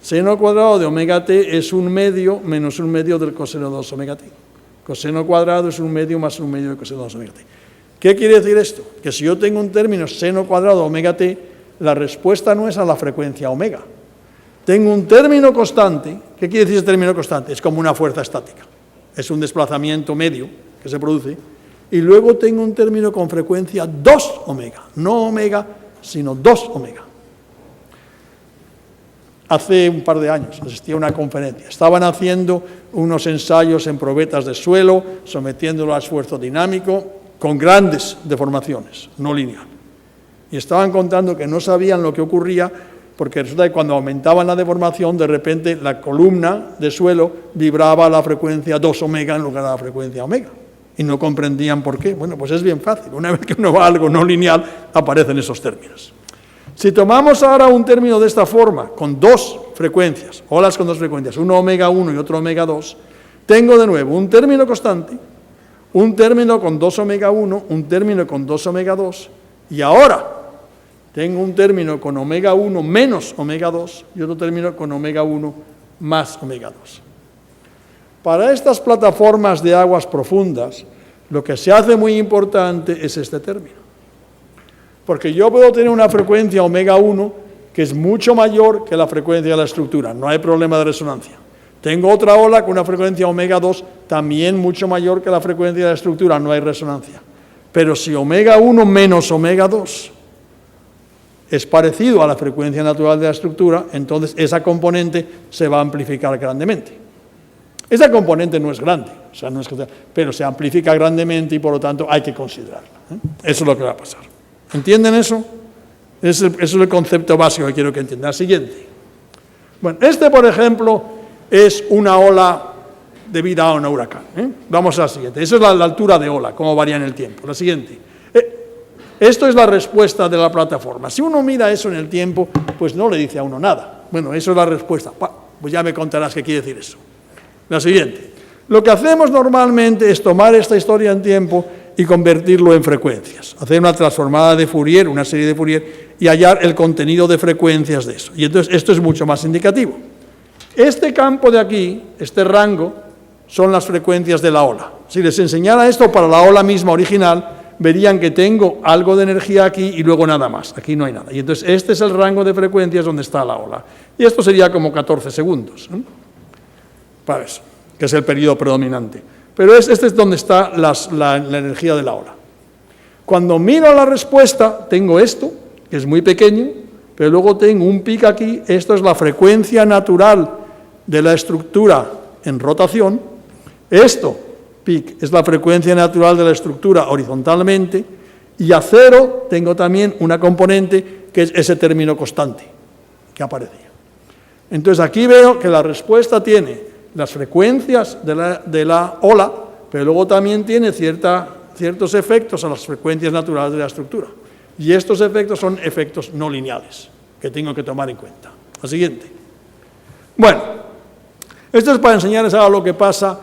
seno cuadrado de omega t es 1/2 menos 1/2 del coseno de 2 omega t. Coseno cuadrado es 1/2 más 1/2 del coseno de 2 omega t. ¿Qué quiere decir esto? Que si yo tengo un término seno cuadrado de omega t, la respuesta no es a la frecuencia omega. Tengo un término constante. ¿Qué quiere decir ese término constante? Es como una fuerza estática. Es un desplazamiento medio que se produce. Y luego tengo un término con frecuencia 2 omega. No omega, sino 2 omega. Hace un par de años asistí a una conferencia. Estaban haciendo unos ensayos en probetas de suelo, sometiéndolo a esfuerzo dinámico, con grandes deformaciones, no lineal. Y estaban contando que no sabían lo que ocurría, porque resulta que cuando aumentaban la deformación, de repente la columna de suelo vibraba a la frecuencia 2 omega en lugar de la frecuencia omega. Y no comprendían por qué. Bueno, pues es bien fácil. Una vez que uno va a algo no lineal, aparecen esos términos. Si tomamos ahora un término de esta forma, con dos frecuencias, olas con dos frecuencias, uno omega 1 y otro omega 2, tengo de nuevo un término constante, un término con 2 omega 1, un término con 2 omega 2, y ahora tengo un término con omega 1 menos omega 2 y otro término con omega 1 más omega 2. Para estas plataformas de aguas profundas, lo que se hace muy importante es este término. Porque yo puedo tener una frecuencia omega 1 que es mucho mayor que la frecuencia de la estructura, no hay problema de resonancia. Tengo otra ola con una frecuencia omega 2 también mucho mayor que la frecuencia de la estructura, no hay resonancia. Pero si omega 1 menos omega 2 es parecido a la frecuencia natural de la estructura, entonces esa componente se va a amplificar grandemente. Esa componente no es grande, o sea, no es, pero se amplifica grandemente y por lo tanto hay que considerarla. Eso es lo que va a pasar. ¿Entienden eso? Eso es el concepto básico que quiero que entiendan. Siguiente. Bueno, por ejemplo, es una ola debida a un huracán. Vamos a la siguiente. Esa es la altura de ola, cómo varía en el tiempo. La siguiente. Esto es la respuesta de la plataforma. Si uno mira eso en el tiempo, pues no le dice a uno nada. Bueno, eso es la respuesta. Pues ya me contarás qué quiere decir eso. La siguiente. Lo que hacemos normalmente es tomar esta historia en tiempo y convertirlo en frecuencias. Hacer una transformada de Fourier, una serie de Fourier, y hallar el contenido de frecuencias de eso. Y entonces esto es mucho más indicativo. Este campo de aquí, este rango, son las frecuencias de la ola. Si les enseñara esto para la ola misma original, verían que tengo algo de energía aquí y luego nada más. Aquí no hay nada. Y entonces este es el rango de frecuencias donde está la ola. Y esto sería como 14 segundos, ¿no? Para eso, que es el periodo predominante. Pero este es donde está la energía de la ola. Cuando miro la respuesta, tengo esto, que es muy pequeño, pero luego tengo un pic aquí. Esto es la frecuencia natural de la estructura en rotación. Esto, pic, es la frecuencia natural de la estructura horizontalmente, y a cero tengo también una componente que es ese término constante que aparecía. Entonces aquí veo que la respuesta tiene las frecuencias de la ola, pero luego también tiene ciertos efectos a las frecuencias naturales de la estructura. Y estos efectos son efectos no lineales, que tengo que tomar en cuenta. La siguiente. Bueno, esto es para enseñarles ahora lo que pasa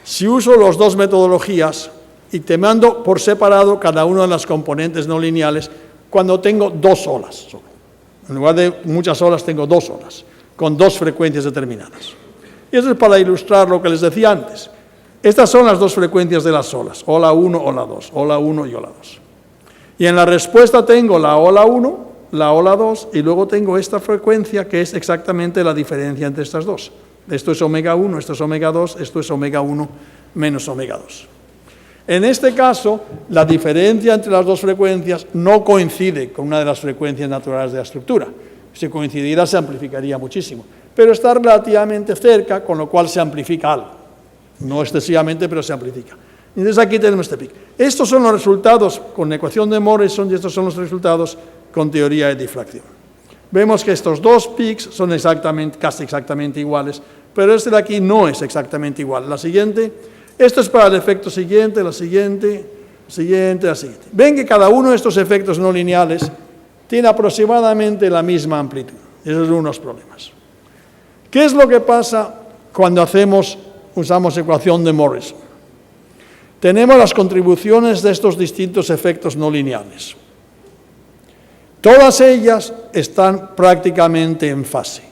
si uso las dos metodologías y te mando por separado cada una de las componentes no lineales cuando tengo dos olas solo. En lugar de muchas olas, tengo dos olas, con dos frecuencias determinadas. Y eso es para ilustrar lo que les decía antes. Estas son las dos frecuencias de las olas, ola 1, ola 2, ola 1 y ola 2. Y en la respuesta tengo la ola 1, la ola 2, y luego tengo esta frecuencia que es exactamente la diferencia entre estas dos. Esto es omega 1, esto es omega 2, esto es omega 1 menos omega 2. En este caso, la diferencia entre las dos frecuencias no coincide con una de las frecuencias naturales de la estructura. Si coincidiera, se amplificaría muchísimo. Pero está relativamente cerca, con lo cual se amplifica algo. No excesivamente, pero se amplifica. Entonces aquí tenemos este pic. Estos son los resultados con la ecuación de Morrison y estos son los resultados con teoría de difracción. Vemos que estos dos pics son casi exactamente iguales, pero este de aquí no es exactamente igual. La siguiente, esto es para el efecto siguiente, la siguiente. Ven que cada uno de estos efectos no lineales tiene aproximadamente la misma amplitud. Esos son unos problemas. ¿Qué es lo que pasa cuando usamos ecuación de Morrison? Tenemos las contribuciones de estos distintos efectos no lineales. Todas ellas están prácticamente en fase.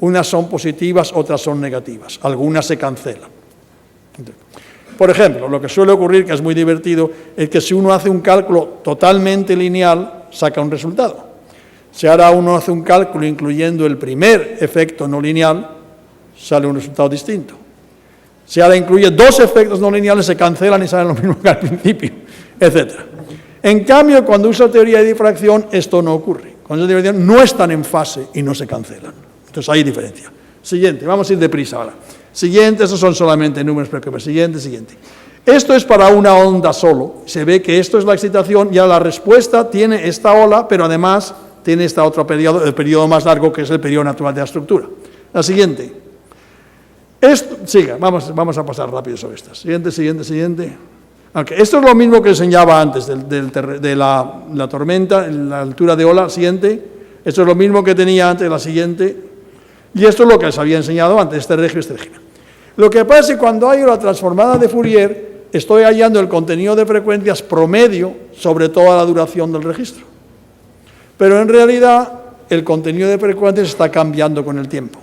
Unas son positivas, otras son negativas. Algunas se cancelan. Por ejemplo, lo que suele ocurrir, que es muy divertido, es que si uno hace un cálculo totalmente lineal, saca un resultado. Si ahora uno hace un cálculo incluyendo el primer efecto no lineal, sale un resultado distinto. Si ahora incluye dos efectos no lineales, se cancelan y salen lo mismo que al principio, etc. En cambio, cuando usa teoría de difracción, esto no ocurre. Cuando usa teoría de difracción, no están en fase y no se cancelan. Entonces hay diferencia. Siguiente, vamos a ir deprisa ahora. Siguiente, estos son solamente números, pero siguiente. Esto es para una onda solo. Se ve que esto es la excitación, ya la respuesta tiene esta ola, pero además tiene este otro periodo, el periodo más largo, que es el periodo natural de la estructura. La siguiente. Vamos a pasar rápido sobre estas. Siguiente. Okay. Esto es lo mismo que enseñaba antes de la tormenta, la altura de ola. Siguiente. Esto es lo mismo que tenía antes, la siguiente. Y esto es lo que les había enseñado antes, este régimen. Lo que pasa es que cuando hay la transformada de Fourier, estoy hallando el contenido de frecuencias promedio sobre toda la duración del registro. Pero en realidad, el contenido de frecuencias está cambiando con el tiempo.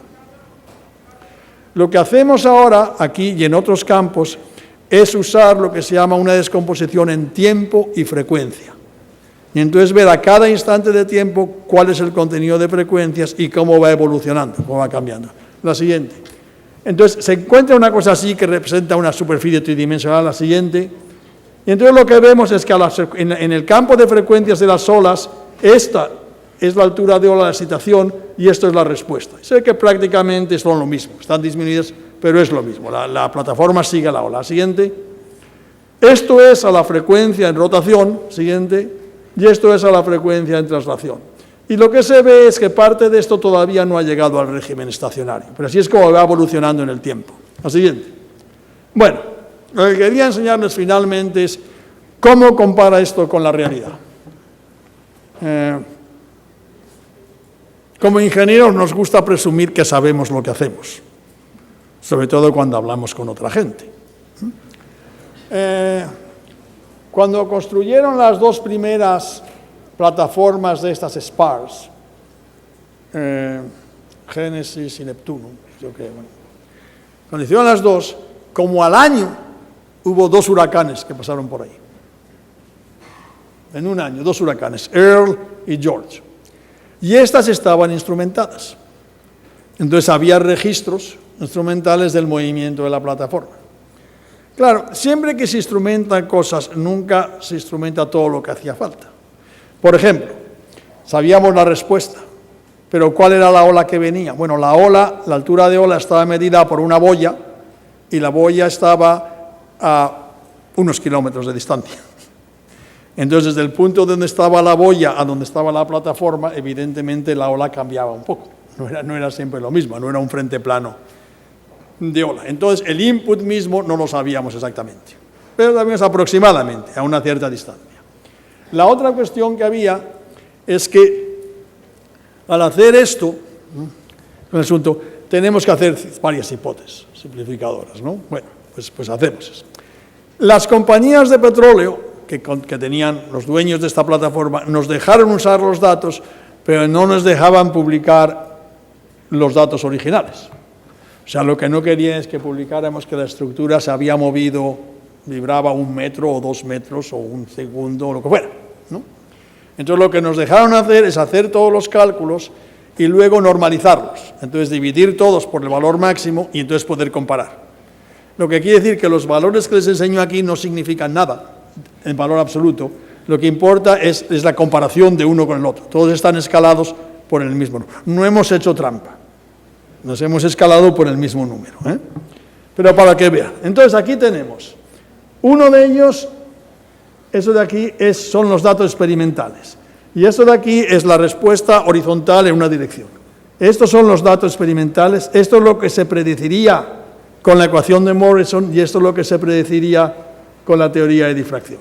Lo que hacemos ahora, aquí y en otros campos, es usar lo que se llama una descomposición en tiempo y frecuencia. Y entonces ver a cada instante de tiempo cuál es el contenido de frecuencias y cómo va evolucionando, cómo va cambiando. La siguiente. Entonces se encuentra una cosa así que representa una superficie tridimensional, la siguiente. Y entonces lo que vemos es que en el campo de frecuencias de las olas, esta es la altura de ola de la excitación y esto es la respuesta. Sé que prácticamente son lo mismo, están disminuidas, pero es lo mismo. La plataforma sigue la ola. Siguiente. Esto es a la frecuencia en rotación, siguiente, y esto es a la frecuencia en traslación. Y lo que se ve es que parte de esto todavía no ha llegado al régimen estacionario, pero así es como va evolucionando en el tiempo. La siguiente. Bueno, lo que quería enseñarles finalmente es cómo compara esto con la realidad. Como ingenieros nos gusta presumir que sabemos lo que hacemos, sobre todo cuando hablamos con otra gente. Cuando construyeron las dos primeras plataformas de estas Spars, Génesis y Neptuno, yo creo. Bueno. Cuando hicieron las dos, como al año, hubo 2 huracanes que pasaron por ahí. En un año, 2 huracanes, Earl y George. Y estas estaban instrumentadas. Entonces había registros instrumentales del movimiento de la plataforma. Claro, siempre que se instrumentan cosas, nunca se instrumenta todo lo que hacía falta. Por ejemplo, sabíamos la respuesta, pero ¿cuál era la ola que venía? Bueno, la altura de ola estaba medida por una boya, y la boya estaba a unos kilómetros de distancia. Entonces, desde el punto donde estaba la boya a donde estaba la plataforma, evidentemente la ola cambiaba un poco. No era siempre lo mismo, no era un frente plano de ola. Entonces, el input mismo no lo sabíamos exactamente, pero sabíamos aproximadamente, a una cierta distancia. La otra cuestión que había es que al hacer esto, el asunto, tenemos que hacer varias hipótesis simplificadoras, ¿no? Bueno, pues hacemos eso. Las compañías de petróleo que tenían los dueños de esta plataforma nos dejaron usar los datos, pero no nos dejaban publicar los datos originales. O sea, lo que no querían es que publicáramos que la estructura se había movido, vibraba 1 metro o 2 metros o 1 segundo o lo que fuera, ¿no? Entonces lo que nos dejaron hacer es hacer todos los cálculos y luego normalizarlos. Entonces dividir todos por el valor máximo y entonces poder comparar. Lo que quiere decir que los valores que les enseño aquí no significan nada en valor absoluto. Lo que importa es la comparación de uno con el otro. Todos están escalados por el mismo número. No hemos hecho trampa. Nos hemos escalado por el mismo número, ¿eh? Pero para que vean. Entonces aquí tenemos uno de ellos, eso de aquí son los datos experimentales. Y esto de aquí es la respuesta horizontal en una dirección. Estos son los datos experimentales. Esto es lo que se predeciría con la ecuación de Morrison y esto es lo que se predeciría con la teoría de difracción.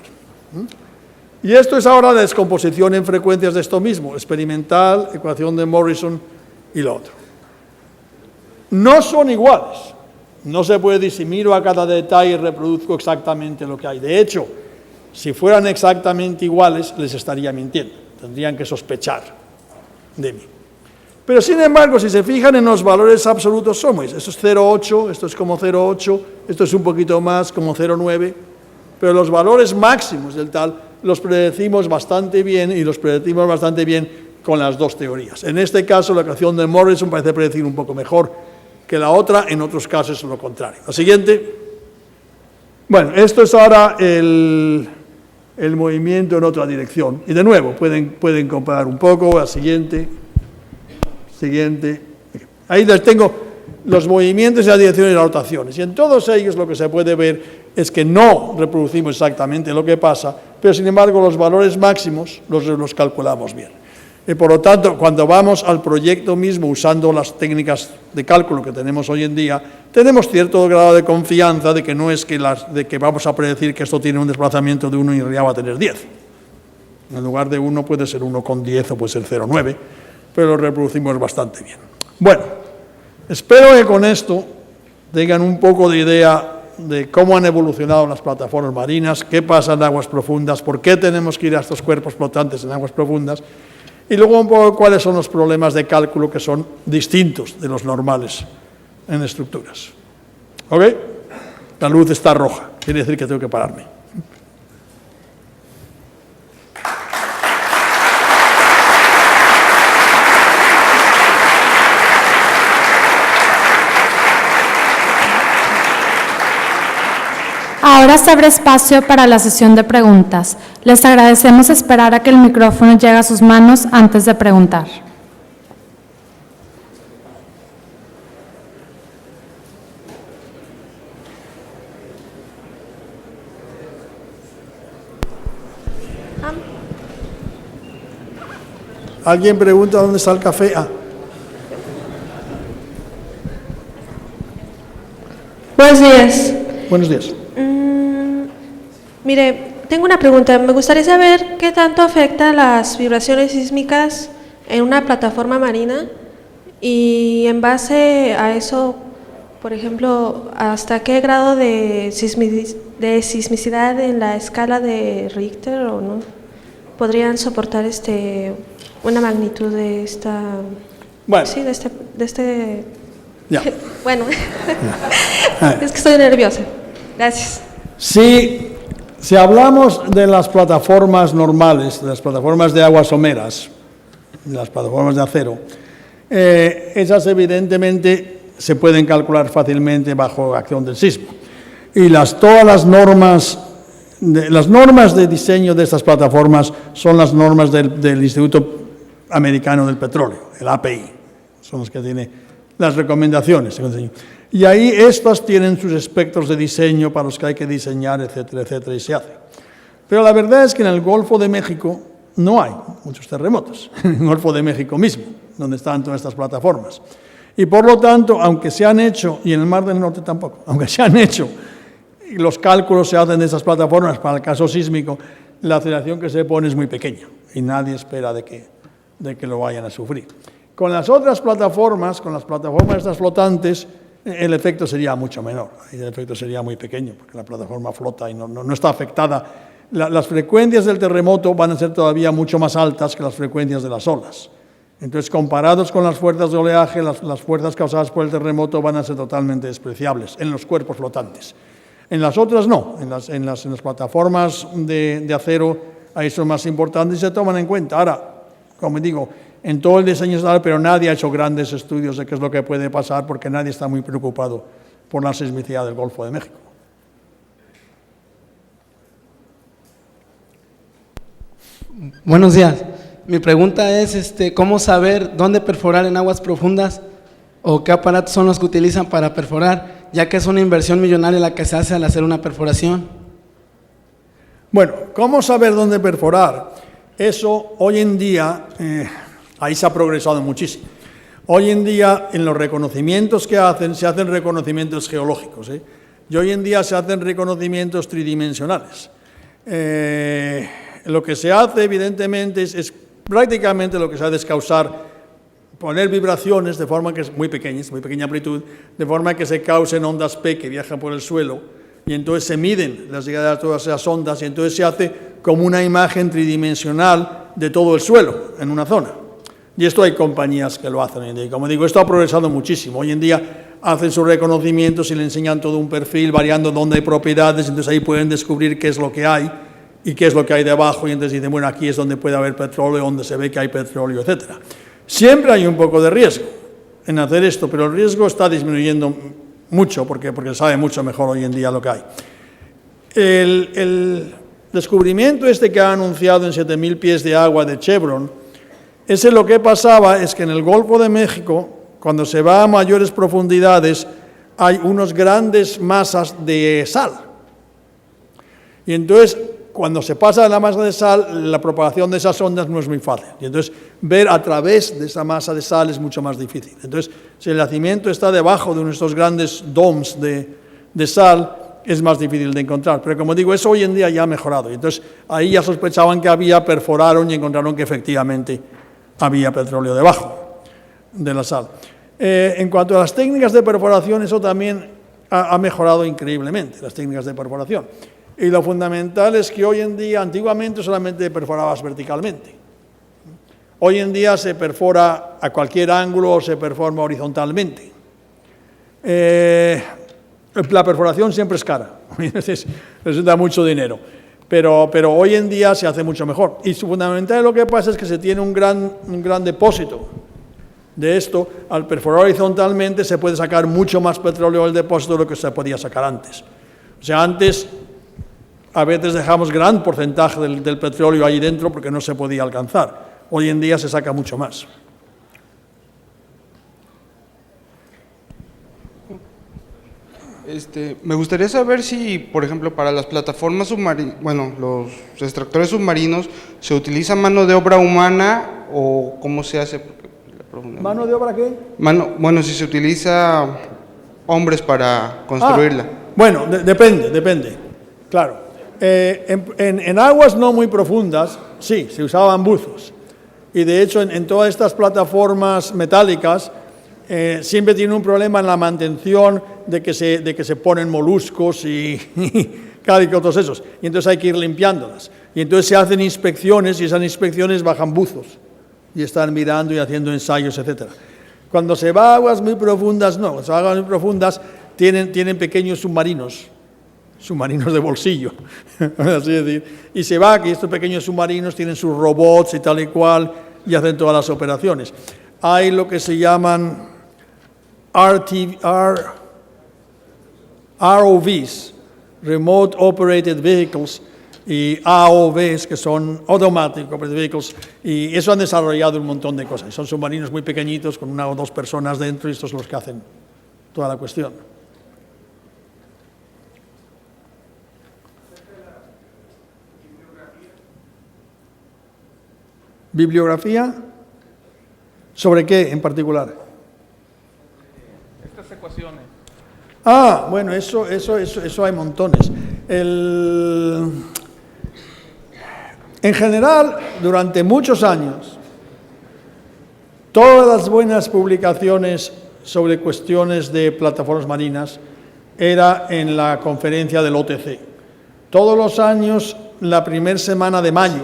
Y esto es ahora la descomposición en frecuencias de esto mismo, experimental, ecuación de Morrison y lo otro. No son iguales. No se puede decir, miro a cada detalle y reproduzco exactamente lo que hay. De hecho, si fueran exactamente iguales, les estaría mintiendo. Tendrían que sospechar de mí. Pero, sin embargo, si se fijan en los valores absolutos, somos. Esto es 0,8, esto es como 0,8, esto es un poquito más, como 0,9. Pero los valores máximos del tal los predecimos bastante bien y los predecimos bastante bien con las dos teorías. En este caso, la ecuación de Morrison parece predecir un poco mejor que la otra, en otros casos es lo contrario. La siguiente. Bueno, esto es ahora el movimiento en otra dirección. Y de nuevo, pueden comparar un poco. La siguiente. Ahí les tengo los movimientos y las direcciones y las rotaciones. Y en todos ellos lo que se puede ver es que no reproducimos exactamente lo que pasa, pero sin embargo los valores máximos los calculamos bien. Y por lo tanto, cuando vamos al proyecto mismo usando las técnicas de cálculo que tenemos hoy en día, tenemos cierto grado de confianza de que no es de que vamos a predecir que esto tiene un desplazamiento de 1 y en realidad va a tener 10. En lugar de 1 puede ser 1,10 o puede ser 0,9, pero lo reproducimos bastante bien. Bueno, espero que con esto tengan un poco de idea de cómo han evolucionado las plataformas marinas, qué pasa en aguas profundas, por qué tenemos que ir a estos cuerpos flotantes en aguas profundas, y luego un poco cuáles son los problemas de cálculo que son distintos de los normales en estructuras. ¿Ok? La luz está roja, quiere decir que tengo que pararme. Ahora se abre espacio para la sesión de preguntas. Les agradecemos esperar a que el micrófono llegue a sus manos antes de preguntar. ¿Alguien pregunta dónde está el café? Buenos días. Buenos días. Mire, tengo una pregunta. Me gustaría saber qué tanto afecta las vibraciones sísmicas en una plataforma marina y en base a eso, por ejemplo, hasta qué grado de sismicidad en la escala de Richter o no. podrían soportar una magnitud de esta... Bueno. Sí, de este... Ya. Bueno, es que estoy nerviosa. Gracias. Si hablamos de las plataformas normales, de las plataformas de aguas someras, de las plataformas de acero, esas evidentemente se pueden calcular fácilmente bajo acción del sismo. Y todas las normas de diseño de estas plataformas son las normas del Instituto Americano del Petróleo, el API, son los que tienen las recomendaciones. Y ahí estas tienen sus espectros de diseño para los que hay que diseñar, etcétera, etcétera, y se hace. Pero la verdad es que en el Golfo de México no hay muchos terremotos, en el Golfo de México mismo, donde están todas estas plataformas. Y por lo tanto, aunque se han hecho, y en el Mar del Norte tampoco, aunque se han hecho, y los cálculos se hacen de estas plataformas para el caso sísmico, la aceleración que se pone es muy pequeña y nadie espera de que lo vayan a sufrir. Con las otras plataformas, con las plataformas estas flotantes, el efecto sería mucho menor, el efecto sería muy pequeño, porque la plataforma flota y no está afectada. Las frecuencias del terremoto van a ser todavía mucho más altas que las frecuencias de las olas. Entonces, comparados con las fuerzas de oleaje, las fuerzas causadas por el terremoto van a ser totalmente despreciables en los cuerpos flotantes. En las otras no, en las plataformas de acero, ahí son más importantes y se toman en cuenta. Ahora, como digo, en todo el diseño estatal, pero nadie ha hecho grandes estudios de qué es lo que puede pasar porque nadie está muy preocupado por la sismicidad del Golfo de México. Buenos días. Mi pregunta es, ¿cómo saber dónde perforar en aguas profundas o qué aparatos son los que utilizan para perforar, ya que es una inversión millonaria la que se hace al hacer una perforación? Bueno, ¿cómo saber dónde perforar? Eso hoy en día, ahí se ha progresado muchísimo. Hoy en día, en los reconocimientos que se hacen reconocimientos geológicos, y hoy en día se hacen reconocimientos tridimensionales. Lo que se hace, evidentemente, es prácticamente lo que se hace es poner vibraciones de forma que es muy pequeña amplitud, de forma que se causen ondas P que viajan por el suelo, y entonces se miden las llegadas de todas esas ondas, y entonces se hace como una imagen tridimensional de todo el suelo en una zona. Y esto hay compañías que lo hacen. Y como digo, esto ha progresado muchísimo. Hoy en día hacen sus reconocimientos y le enseñan todo un perfil, variando dónde hay propiedades, entonces ahí pueden descubrir qué es lo que hay y qué es lo que hay debajo, y entonces dicen, bueno, aquí es donde puede haber petróleo, donde se ve que hay petróleo, etcétera. Siempre hay un poco de riesgo en hacer esto, pero el riesgo está disminuyendo mucho porque se sabe mucho mejor hoy en día lo que hay. El descubrimiento que ha anunciado en 7.000 pies de agua de Chevron, lo que pasaba es que en el Golfo de México, cuando se va a mayores profundidades, hay unas grandes masas de sal. Y entonces, cuando se pasa de la masa de sal, la propagación de esas ondas no es muy fácil. Y entonces, ver a través de esa masa de sal es mucho más difícil. Entonces, si el yacimiento está debajo de uno de estos grandes domes de sal, es más difícil de encontrar. Pero como digo, eso hoy en día ya ha mejorado. Y entonces, ahí ya sospechaban que perforaron y encontraron que efectivamente había petróleo debajo de la sal. En cuanto a las técnicas de perforación, eso también ha mejorado increíblemente, las técnicas de perforación. Y lo fundamental es que hoy en día, antiguamente solamente perforabas verticalmente. Hoy en día se perfora a cualquier ángulo o se perfora horizontalmente. La perforación siempre es cara, resulta mucho dinero, pero hoy en día se hace mucho mejor. Y fundamentalmente lo que pasa es que se tiene un gran depósito de esto. Al perforar horizontalmente se puede sacar mucho más petróleo del depósito de lo que se podía sacar antes. O sea, antes a veces dejamos gran porcentaje del petróleo ahí dentro porque no se podía alcanzar. Hoy en día se saca mucho más. Me gustaría saber si, por ejemplo, para las plataformas submarinas, los extractores submarinos, ¿se utiliza mano de obra humana o cómo se hace? ¿Mano de obra qué? Si se utiliza hombres para construirla. Bueno, depende, claro. En aguas no muy profundas, sí, se usaban buzos. Y de hecho, en todas estas plataformas metálicas, siempre tiene un problema en la mantención de que se ponen moluscos y cálico, todos esos. Y entonces hay que ir limpiándolas. Y entonces se hacen inspecciones y esas inspecciones bajan buzos y están mirando y haciendo ensayos, etc. Cuando se va a aguas muy profundas, no, cuando se va a aguas muy profundas tienen pequeños submarinos de bolsillo, así decir, y se va que estos pequeños submarinos tienen sus robots y tal y cual y hacen todas las operaciones. Hay lo que se llaman ROVs, Remote Operated Vehicles, y AOVs, que son Automatic Operated Vehicles, y eso han desarrollado un montón de cosas. Son submarinos muy pequeñitos con una o dos personas dentro y estos son los que hacen toda la cuestión. ¿Bibliografía? ¿Sobre qué en particular? Estas ecuaciones. Ah, bueno, eso hay montones. En general, durante muchos años, todas las buenas publicaciones sobre cuestiones de plataformas marinas era en la conferencia del OTC. Todos los años, la primera semana de mayo,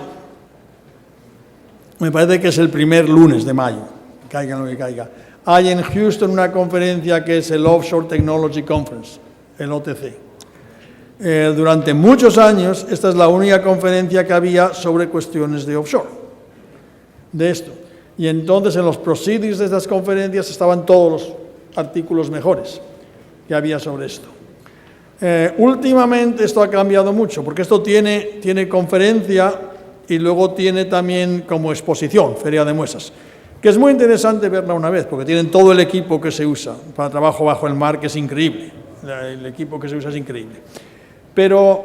me parece que es el primer lunes de mayo, caiga lo que caiga, hay en Houston una conferencia que es el Offshore Technology Conference, el OTC. Durante muchos años, esta es la única conferencia que había sobre cuestiones de offshore, de esto. Y entonces en los proceedings de estas conferencias estaban todos los artículos mejores que había sobre esto. Últimamente esto ha cambiado mucho, porque esto tiene conferencia y luego tiene también como exposición, feria de muestras, que es muy interesante verla una vez, porque tienen todo el equipo que se usa para trabajo bajo el mar, que es increíble. El equipo que se usa es increíble. Pero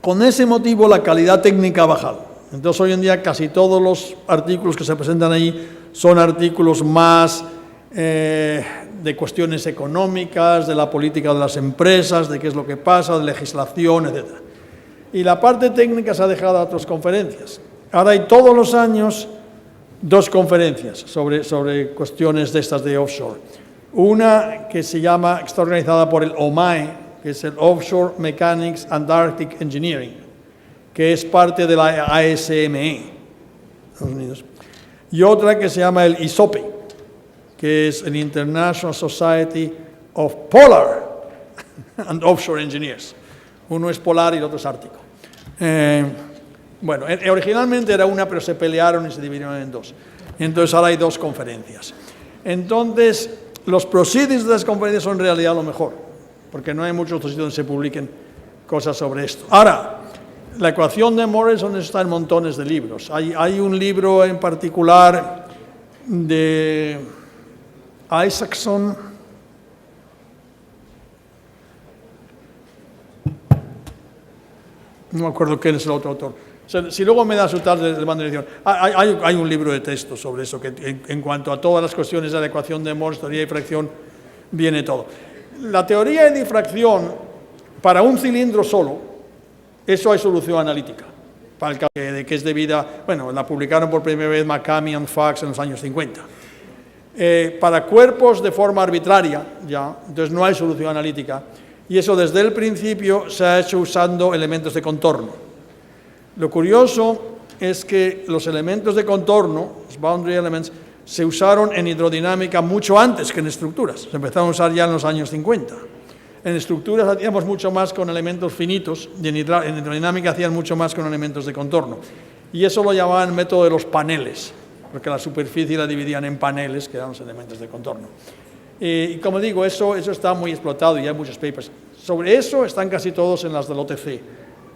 con ese motivo la calidad técnica ha bajado. Entonces hoy en día casi todos los artículos que se presentan ahí son artículos más de cuestiones económicas, de la política de las empresas, de qué es lo que pasa, de legislación, etc. Y la parte técnica se ha dejado a otras conferencias. Ahora hay todos los años dos conferencias sobre cuestiones de estas de offshore. Una que está organizada por el OMAE, que es el Offshore Mechanics and Arctic Engineering, que es parte de la ASME, Estados Unidos. Y otra que se llama el ISOPE, que es el International Society of Polar and Offshore Engineers. Uno es polar y el otro es ártico. Bueno, originalmente era una, pero se pelearon y se dividieron en dos. Entonces ahora hay dos conferencias. Entonces, los proceedings de las conferencias son en realidad lo mejor, porque no hay muchos otros sitios donde se publiquen cosas sobre esto. Ahora, la ecuación de Morrison está en montones de libros. Hay un libro en particular de Isaacson, no me acuerdo quién es el otro autor. O sea, si luego me da su tal de mando de edición, hay un libro de texto sobre eso, que en cuanto a todas las cuestiones de la ecuación de Morse, teoría de difracción, viene todo. La teoría de difracción, para un cilindro solo, eso hay solución analítica, para el caso de que es debida, bueno, la publicaron por primera vez McCamey y Fax en los años 50. Para cuerpos de forma arbitraria, ya, entonces no hay solución analítica, y eso desde el principio se ha hecho usando elementos de contorno. Lo curioso es que los elementos de contorno, los boundary elements, se usaron en hidrodinámica mucho antes que en estructuras. Se empezaron a usar ya en los años 50. En estructuras hacíamos mucho más con elementos finitos y en hidrodinámica hacían mucho más con elementos de contorno. Y eso lo llamaban método de los paneles, porque la superficie la dividían en paneles, que eran los elementos de contorno. Y como digo, eso está muy explotado y hay muchos papers. Sobre eso están casi todos en las del OTC.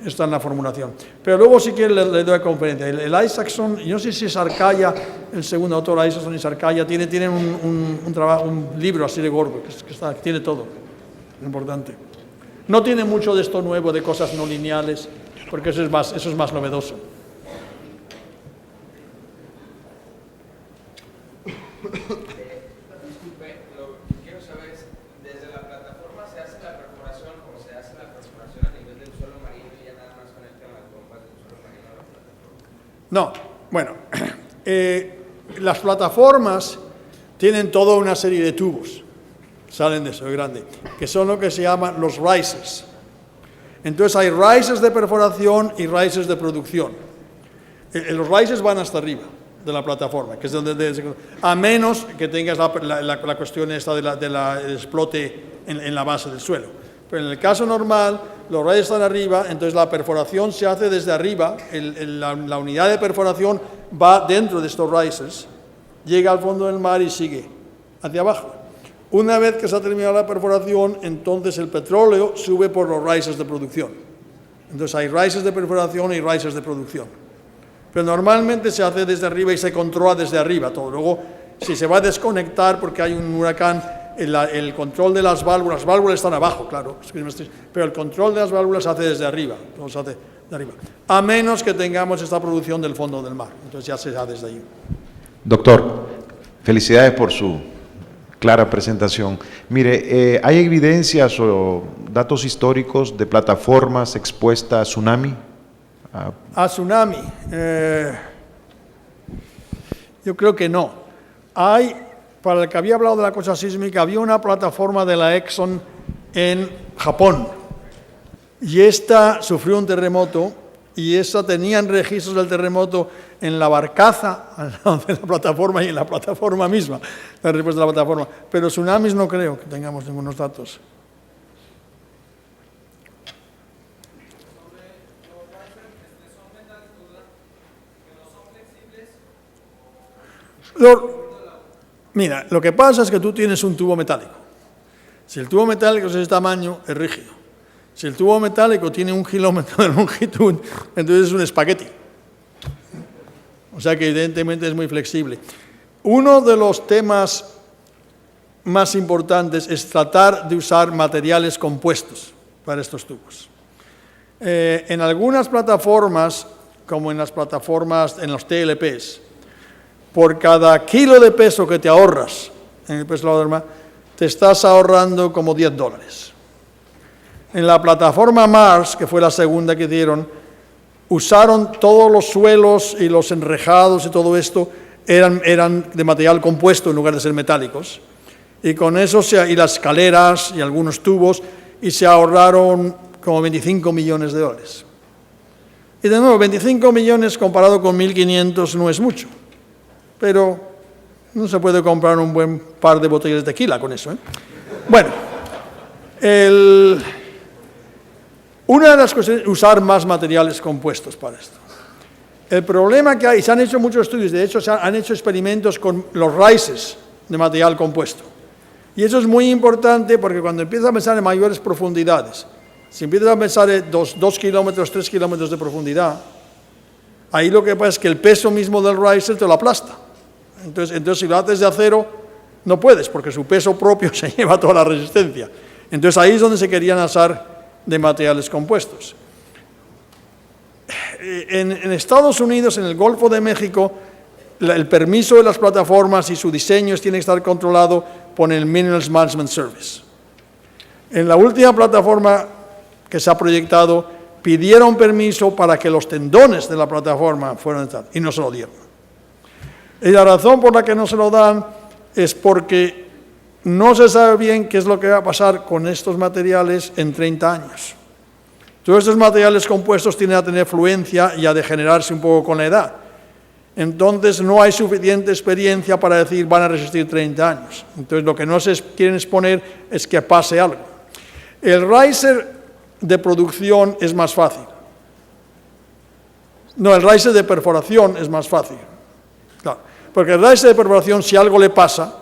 Está en la formulación. Pero luego, si quiere, le doy a conferencia. El Isaacson, yo no sé si es Arcaya, el segundo autor, Isaacson y Sarkaya, tiene un libro así de gordo, que tiene todo. Importante. No tiene mucho de esto nuevo, de cosas no lineales, porque eso es más novedoso. Disculpe, lo que quiero saber es, ¿desde la plataforma se hace la perforación o se hace la perforación a nivel del suelo marino y ya nada más conectan las bombas del suelo marino a la plataforma? No, bueno, las plataformas tienen toda una serie de tubos, salen de eso, grande, que son lo que se llaman los risers. Entonces hay raíces de perforación y raíces de producción. Los raíces van hasta arriba de la plataforma, que es donde a menos que tengas la cuestión esta del explote en la base del suelo. Pero en el caso normal, los raíces están arriba, entonces la perforación se hace desde arriba, la unidad de perforación va dentro de estos raíces, llega al fondo del mar y sigue hacia abajo. Una vez que se ha terminado la perforación, entonces el petróleo sube por los raíces de producción. Entonces hay raíces de perforación y raíces de producción. Pero normalmente se hace desde arriba y se controla desde arriba todo. Luego, si se va a desconectar porque hay un huracán, el control de las válvulas están abajo, claro, pero el control de las válvulas se hace desde arriba, todo se hace de arriba. A menos que tengamos esta producción del fondo del mar, entonces ya se hace desde ahí. Doctor, felicidades por su clara presentación. Mire, ¿hay evidencias o datos históricos de plataformas expuestas a tsunami? A tsunami, yo creo que no. Para el que había hablado de la cosa sísmica, había una plataforma de la Exxon en Japón y esta sufrió un terremoto y esa tenían registros del terremoto en la barcaza al lado de la plataforma y en la plataforma misma, la respuesta de la plataforma. Pero tsunamis no creo que tengamos ningunos datos. Mira, lo que pasa es que tú tienes un tubo metálico. Si el tubo metálico es de ese tamaño, es rígido. Si el tubo metálico tiene 1 kilómetro de longitud, entonces es un espagueti. O sea que evidentemente es muy flexible. Uno de los temas más importantes es tratar de usar materiales compuestos para estos tubos. En algunas plataformas, como en las plataformas, en los TLPs, por cada kilo de peso que te ahorras en el peso de la plataforma, te estás ahorrando como $10. En la plataforma Mars, que fue la segunda que dieron, usaron todos los suelos y los enrejados y todo esto, eran de material compuesto en lugar de ser metálicos. Y con eso, y las escaleras y algunos tubos, y se ahorraron como $25 millones. Y de nuevo, 25 millones comparado con 1.500 no es mucho. Pero no se puede comprar un buen par de botellas de tequila con eso, ¿eh? Bueno, una de las cuestiones es usar más materiales compuestos para esto. El problema que hay, se han hecho muchos estudios, de hecho se han hecho experimentos con los raíces de material compuesto. Y eso es muy importante porque cuando empiezas a pensar en mayores profundidades, si empiezas a pensar en 2 kilómetros, 3 kilómetros de profundidad, ahí lo que pasa es que el peso mismo del riser te lo aplasta. Entonces, si lo haces de acero, no puedes, porque su peso propio se lleva toda la resistencia. Entonces, ahí es donde se querían usar de materiales compuestos. En Estados Unidos, en el Golfo de México, el permiso de las plataformas y su diseño tiene que estar controlado por el Minerals Management Service. En la última plataforma que se ha proyectado, pidieron permiso para que los tendones de la plataforma fueran y no se lo dieron. Y la razón por la que no se lo dan es porque no se sabe bien qué es lo que va a pasar con estos materiales en 30 años. Todos estos materiales compuestos tienden a tener fluencia y a degenerarse un poco con la edad. Entonces no hay suficiente experiencia para decir van a resistir 30 años. Entonces lo que no se quieren exponer es que pase algo. El riser de producción es más fácil. No, el riser de perforación es más fácil. Claro, porque el riser de perforación, si algo le pasa,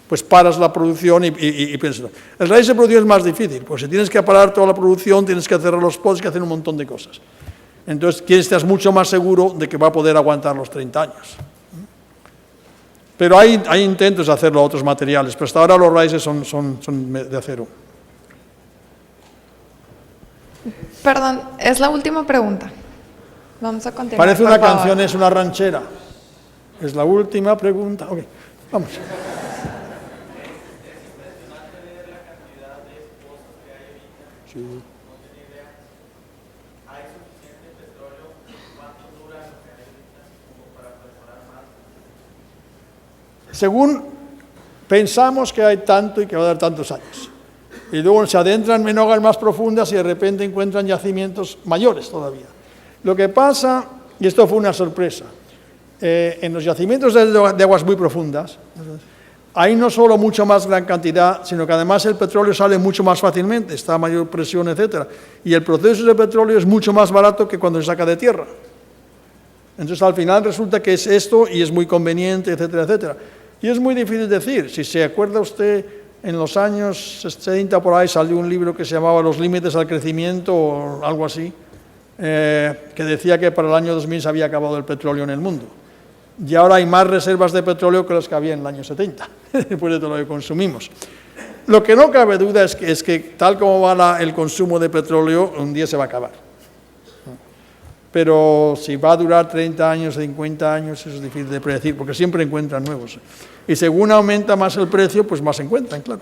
pues paras la producción y piensas. El riser de producción es más difícil, pues si tienes que parar toda la producción, tienes que cerrar los pods, tienes que hacer un montón de cosas. Entonces, estás mucho más seguro de que va a poder aguantar los 30 años. Pero hay intentos de hacerlo a otros materiales, pero hasta ahora los risers son de acero. Perdón, es la última pregunta. Vamos a continuar. Parece por una favor. canción, es una ranchera. Es la última pregunta. Ok, vamos. Sí. Según pensamos que hay tanto y que va a dar tantos años. Y luego se adentran en aguas más profundas y de repente encuentran yacimientos mayores todavía. Lo que pasa, y esto fue una sorpresa, en los yacimientos de aguas muy profundas, hay no solo mucha más gran cantidad, sino que además el petróleo sale mucho más fácilmente, está a mayor presión, etc. Y el proceso de petróleo es mucho más barato que cuando se saca de tierra. Entonces al final resulta que es esto y es muy conveniente, etcétera, etcétera. Y es muy difícil decir. Si se acuerda usted, en los años 70 por ahí salió un libro que se llamaba Los límites al crecimiento o algo así, que decía que para el año 2000 se había acabado el petróleo en el mundo. Y ahora hay más reservas de petróleo que las que había en el año 70, después de todo lo que consumimos. Lo que no cabe duda es que tal como va el consumo de petróleo, un día se va a acabar. Pero si va a durar 30 años, 50 años, eso es difícil de predecir, porque siempre encuentran nuevos. Y según aumenta más el precio, pues más encuentran, claro.